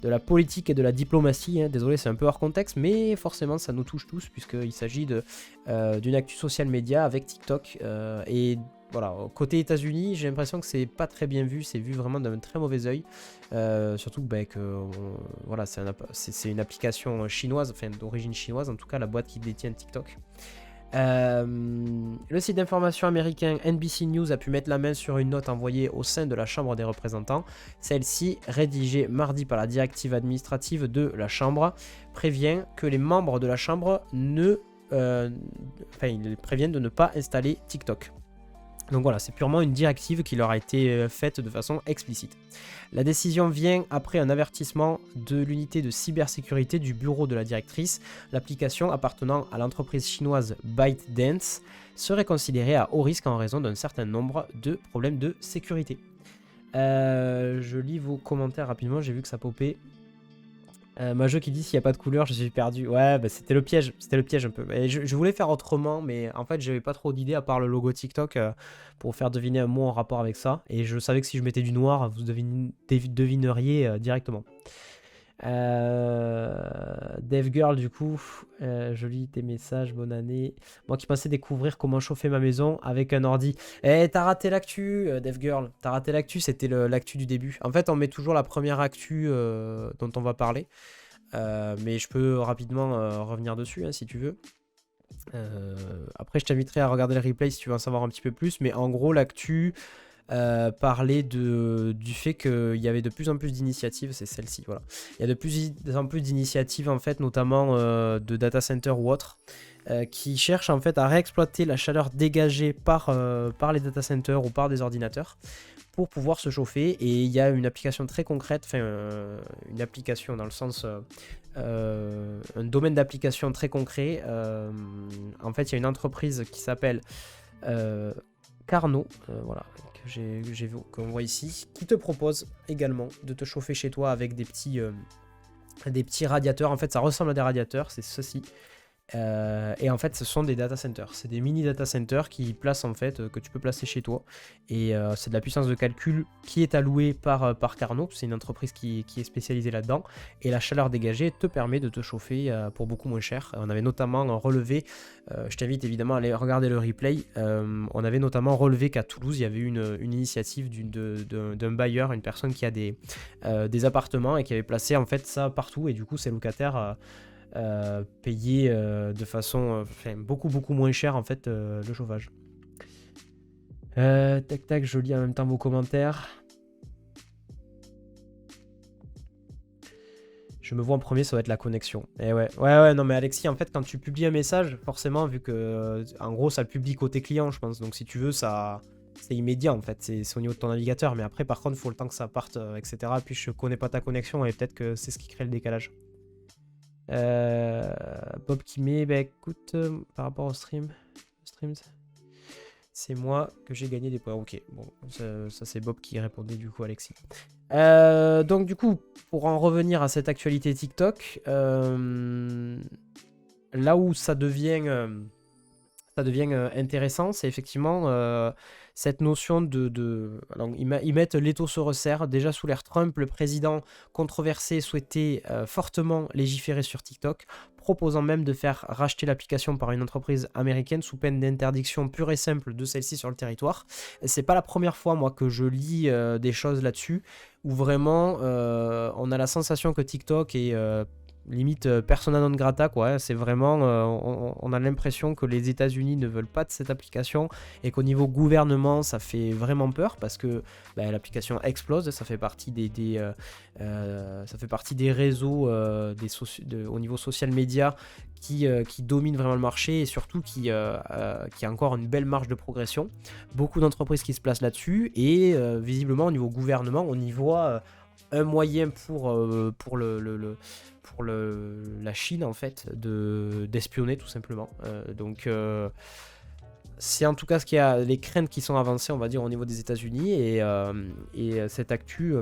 S1: de la politique et de la diplomatie. Hein. Désolé, c'est un peu hors contexte, mais forcément, ça nous touche tous, puisqu'il s'agit d'une actu social média avec TikTok. Et voilà, côté États-Unis, j'ai l'impression que c'est pas très bien vu, c'est vu vraiment d'un très mauvais œil. Surtout que voilà, c'est une application chinoise, enfin d'origine chinoise, en tout cas, la boîte qui détient TikTok. Le site d'information américain NBC News a pu mettre la main sur une note envoyée au sein de la Chambre des représentants. Celle-ci, rédigée mardi par la directive administrative de la Chambre, prévient que les membres de la Chambre ils préviennent de ne pas installer TikTok. Donc voilà, c'est purement une directive qui leur a été faite de façon explicite. La décision vient après un avertissement de l'unité de cybersécurité du bureau de la directrice. L'application appartenant à l'entreprise chinoise ByteDance serait considérée à haut risque en raison d'un certain nombre de problèmes de sécurité. Je lis vos commentaires rapidement, j'ai vu que ça popait. Majeux qui dit s'il n'y a pas de couleur, je suis perdu. Ouais, c'était le piège un peu. Et je voulais faire autrement, mais en fait, j'avais pas trop d'idées à part le logo TikTok pour faire deviner un mot en rapport avec ça. Et je savais que si je mettais du noir, vous devineriez directement. Dev Girl, du coup, je lis tes messages, bonne année. Moi qui pensais découvrir comment chauffer ma maison avec un ordi. T'as raté l'actu, Dev Girl. T'as raté l'actu, c'était l'actu du début. En fait, on met toujours la première actu dont on va parler. Mais je peux rapidement revenir dessus hein, si tu veux. Après, je t'inviterai à regarder le replay si tu veux en savoir un petit peu plus. Mais en gros, l'actu parlait du fait qu'il y avait de plus en plus d'initiatives, c'est celle-ci, voilà. Il y a de plus en plus d'initiatives, en fait, notamment de data center ou autres, qui cherchent en fait à réexploiter la chaleur dégagée par les data centers ou par des ordinateurs pour pouvoir se chauffer. Et il y a une application très concrète, enfin une application dans le sens un domaine d'application très concret. En fait, il y a une entreprise qui s'appelle Carnot, voilà, qu'on voit ici, qui te propose également de te chauffer chez toi avec des petits radiateurs. En fait, ça ressemble à des radiateurs, c'est ceci. Et en fait, ce sont des data centers. C'est des mini data centers qui placent en fait, que tu peux placer chez toi. Et c'est de la puissance de calcul qui est allouée par Carnot. C'est une entreprise qui est spécialisée là-dedans. Et la chaleur dégagée te permet de te chauffer pour beaucoup moins cher. On avait notamment relevé, je t'invite évidemment à aller regarder le replay. On avait notamment relevé qu'à Toulouse, il y avait eu une initiative d'un bailleur, une personne qui a des appartements et qui avait placé en fait ça partout. Et du coup, ces locataires payer de façon beaucoup moins cher en fait le chauffage. Tac tac, je lis en même temps vos commentaires. Je me vois en premier, ça va être la connexion. Et ouais, non mais Alexis, en fait quand tu publies un message, forcément vu que en gros ça le publie côté client je pense, donc si tu veux ça c'est immédiat en fait, c'est au niveau de ton navigateur, mais après par contre il faut le temps que ça parte etc. Puis je connais pas ta connexion et peut-être que c'est ce qui crée le décalage. Bob qui met, écoute, par rapport au streams, C'est moi que j'ai gagné des points. Ok, bon, ça c'est Bob qui répondait du coup, Alexis. Donc du coup, pour en revenir à cette actualité TikTok, là où ça devient intéressant, c'est effectivement cette notion alors, ils mettent l'étau se resserre. Déjà sous l'ère Trump, le président controversé souhaitait fortement légiférer sur TikTok, proposant même de faire racheter l'application par une entreprise américaine sous peine d'interdiction pure et simple de celle-ci sur le territoire. C'est pas la première fois, moi, que je lis des choses là-dessus, où vraiment on a la sensation que TikTok est limite persona non grata, quoi. C'est vraiment, on a l'impression que les États-Unis ne veulent pas de cette application et qu'au niveau gouvernement, ça fait vraiment peur parce que bah, l'application explose. Ça fait partie ça fait partie des réseaux au niveau social média qui domine vraiment le marché et surtout qui a encore une belle marge de progression. Beaucoup d'entreprises qui se placent là-dessus et visiblement au niveau gouvernement, on y voit un moyen pour la Chine en fait d'espionner tout simplement. C'est en tout cas ce qu'il y a, les craintes qui sont avancées on va dire au niveau des États-Unis et cette actu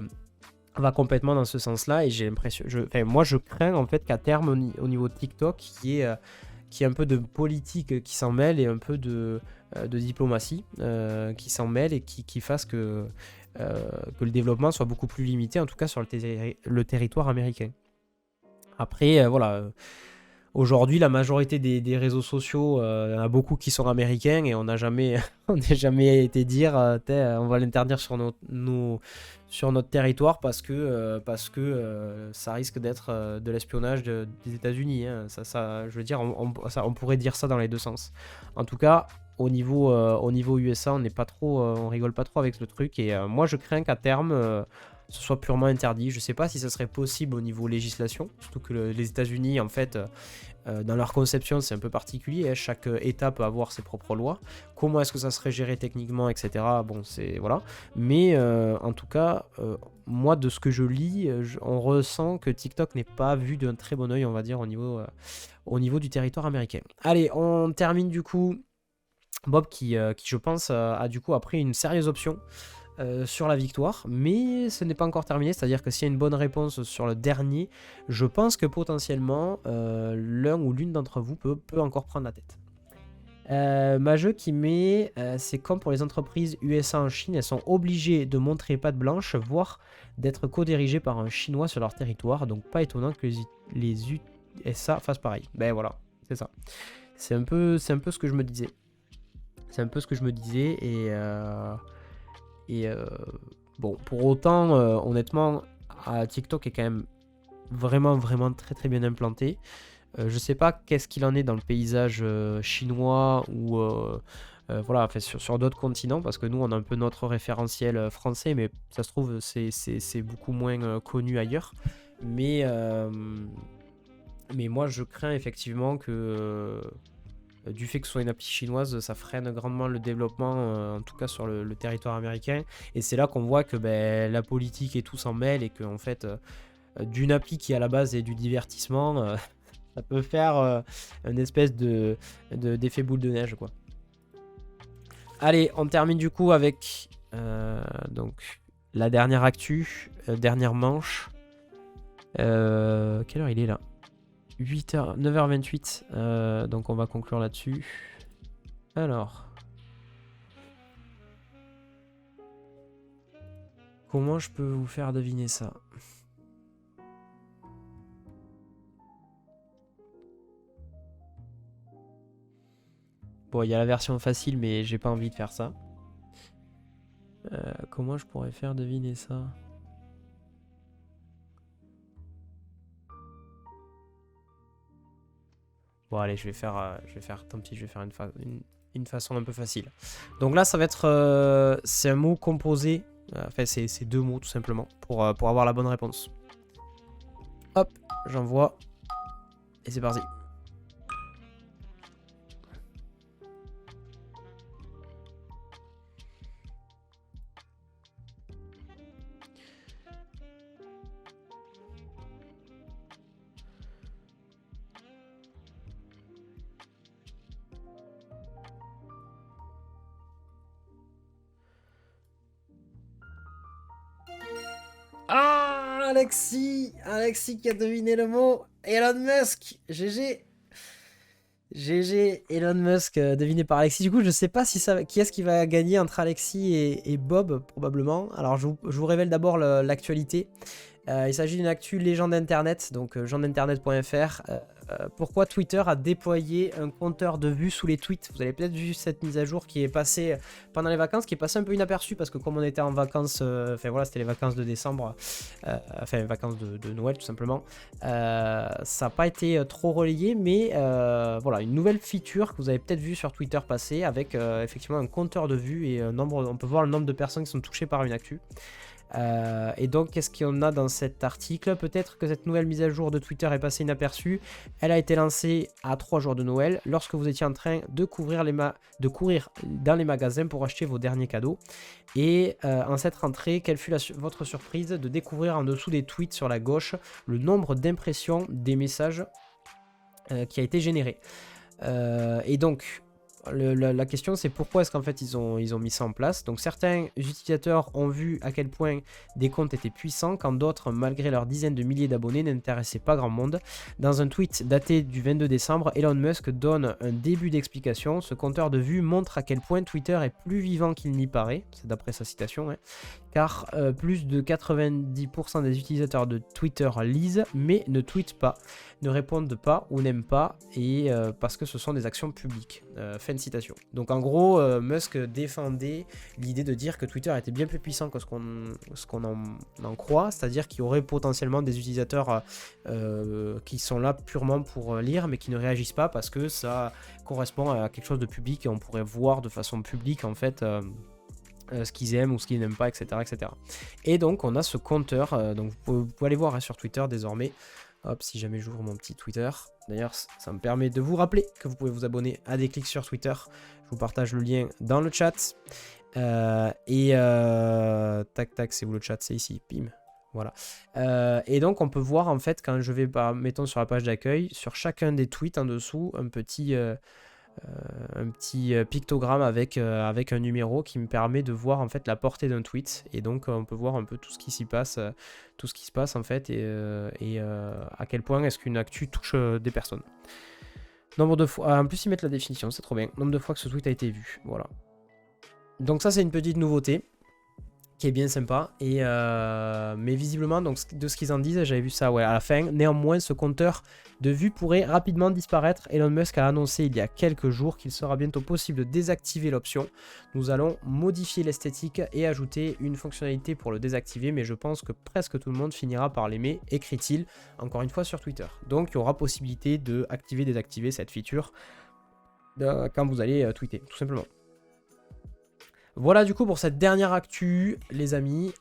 S1: va complètement dans ce sens-là et j'ai l'impression, moi je crains en fait qu'à terme au niveau de TikTok qui est un peu de politique qui s'en mêle et un peu de diplomatie qui s'en mêle et qui fasse que le développement soit beaucoup plus limité, en tout cas sur le territoire américain. Après, voilà, aujourd'hui, la majorité des réseaux sociaux, il y en a beaucoup qui sont américains et on n'a jamais, on n'a jamais été dire, on va l'interdire sur notre territoire parce que ça risque d'être de l'espionnage des États-Unis. Hein. Je veux dire, on pourrait dire ça dans les deux sens. En tout cas, au niveau USA, on n'est pas trop, on rigole pas trop avec le truc et moi je crains qu'à terme ce soit purement interdit. Je sais pas si ça serait possible au niveau législation, surtout que les États-Unis en fait dans leur conception c'est un peu particulier, hein. Chaque État peut avoir ses propres lois. Comment est-ce que ça serait géré techniquement, etc. Bon, c'est voilà. Mais en tout cas, moi de ce que je lis, on ressent que TikTok n'est pas vu d'un très bon oeil, on va dire au niveau du territoire américain. Allez, on termine du coup. Bob qui je pense a du coup pris une sérieuse option sur la victoire, mais ce n'est pas encore terminé, c'est-à-dire que s'il y a une bonne réponse sur le dernier, je pense que potentiellement l'un ou l'une d'entre vous peut encore prendre la tête. Majeux qui met, c'est comme pour les entreprises USA en Chine, elles sont obligées de montrer patte blanche, voire d'être co-dirigées par un Chinois sur leur territoire, donc pas étonnant que les USA fassent pareil. Ben voilà, c'est ça. C'est un peu ce que je me disais. C'est un peu ce que je me disais bon, pour autant, honnêtement, TikTok est quand même vraiment, vraiment très, très bien implanté. Je sais pas qu'est-ce qu'il en est dans le paysage chinois ou voilà, enfin, sur d'autres continents, parce que nous, on a un peu notre référentiel français, mais ça se trouve, c'est beaucoup moins connu ailleurs. Mais moi, je crains effectivement que du fait que ce soit une appli chinoise, ça freine grandement le développement, en tout cas sur le territoire américain. Et c'est là qu'on voit que ben, la politique et tout s'en mêle et qu'en fait, d'une appli qui à la base est du divertissement, ça peut faire une espèce d'effet boule de neige, quoi. Allez, on termine du coup avec donc la dernière actu, dernière manche. Quelle heure il est là? 8h, 9h28, donc on va conclure là-dessus. Alors, comment je peux vous faire deviner ça? Bon, il y a la version facile, mais j'ai pas envie de faire ça. Comment je pourrais faire deviner ça? Bon, allez, je vais faire, tant pis, je vais faire une façon un peu facile. Donc là, ça va être, c'est un mot composé, enfin, c'est deux mots tout simplement, pour avoir la bonne réponse. Hop, j'envoie, et c'est parti. Alexis qui a deviné le mot. Elon Musk. GG. GG, Elon Musk, deviné par Alexis. Du coup, je sais pas si ça, qui est-ce qui va gagner entre Alexis et Bob, probablement. Alors, je vous révèle d'abord l'actualité. Il s'agit d'une actu légende internet, donc legendeinternet.fr. Pourquoi Twitter a déployé un compteur de vues sous les tweets? Vous avez peut-être vu cette mise à jour qui est passée pendant les vacances, qui est passée un peu inaperçue parce que comme on était en vacances, enfin voilà, c'était les vacances de décembre, enfin les vacances de Noël tout simplement. Ça n'a pas été trop relayé, mais voilà, une nouvelle feature que vous avez peut-être vu sur Twitter passer avec effectivement un compteur de vues et on peut voir le nombre de personnes qui sont touchées par une actu. Et donc, qu'est-ce qu'il y en a dans cet article? Peut-être que cette nouvelle mise à jour de Twitter est passée inaperçue. Elle a été lancée à 3 jours de Noël, lorsque vous étiez en train de courir dans les magasins pour acheter vos derniers cadeaux. Et en cette rentrée, quelle fut votre surprise de découvrir en dessous des tweets sur la gauche le nombre d'impressions des messages qui a été généré. Et donc, la question c'est pourquoi est-ce qu'en fait ils ont mis ça en place. Donc certains utilisateurs ont vu à quel point des comptes étaient puissants, quand d'autres, malgré leurs dizaines de milliers d'abonnés, n'intéressaient pas grand monde. Dans un tweet daté du 22 décembre, Elon Musk donne un début d'explication. Ce compteur de vues montre à quel point Twitter est plus vivant qu'il n'y paraît, c'est d'après sa citation, hein, car plus de 90% des utilisateurs de Twitter lisent mais ne tweetent pas, ne répondent pas ou n'aiment pas, et parce que ce sont des actions publiques. Fin de citation. Donc en gros, Musk défendait l'idée de dire que Twitter était bien plus puissant que ce qu'on en croit, c'est-à-dire qu'il y aurait potentiellement des utilisateurs qui sont là purement pour lire mais qui ne réagissent pas parce que ça correspond à quelque chose de public et on pourrait voir de façon publique en fait ce qu'ils aiment ou ce qu'ils n'aiment pas, etc., etc. Et donc on a ce compteur, donc vous pouvez aller voir hein, sur Twitter désormais. Hop, si jamais j'ouvre mon petit Twitter. D'ailleurs, ça me permet de vous rappeler que vous pouvez vous abonner à des clics sur Twitter. Je vous partage le lien dans le chat. Tac, tac, c'est où le chat? C'est ici, pim. Voilà. Et donc, on peut voir en fait, quand je vais, mettons sur la page d'accueil, sur chacun des tweets en dessous, un petit pictogramme avec un numéro qui me permet de voir en fait la portée d'un tweet, et donc on peut voir un peu tout ce qui s'y passe, tout ce qui se passe en fait, et à quel point est-ce qu'une actu touche des personnes. Nombre de fois, en plus ils mettent la définition, c'est trop bien, nombre de fois que ce tweet a été vu, voilà. Donc ça c'est une petite nouveauté qui est bien sympa, et mais visiblement donc de ce qu'ils en disent, j'avais vu ça ouais, à la fin. Néanmoins, ce compteur de vues pourrait rapidement disparaître. Elon Musk a annoncé il y a quelques jours qu'il sera bientôt possible de désactiver l'option. Nous allons modifier l'esthétique et ajouter une fonctionnalité pour le désactiver, mais je pense que presque tout le monde finira par l'aimer, écrit-il encore une fois sur Twitter. Donc il y aura possibilité de activer, désactiver cette feature quand vous allez tweeter, tout simplement. Voilà du coup pour cette dernière actu les amis,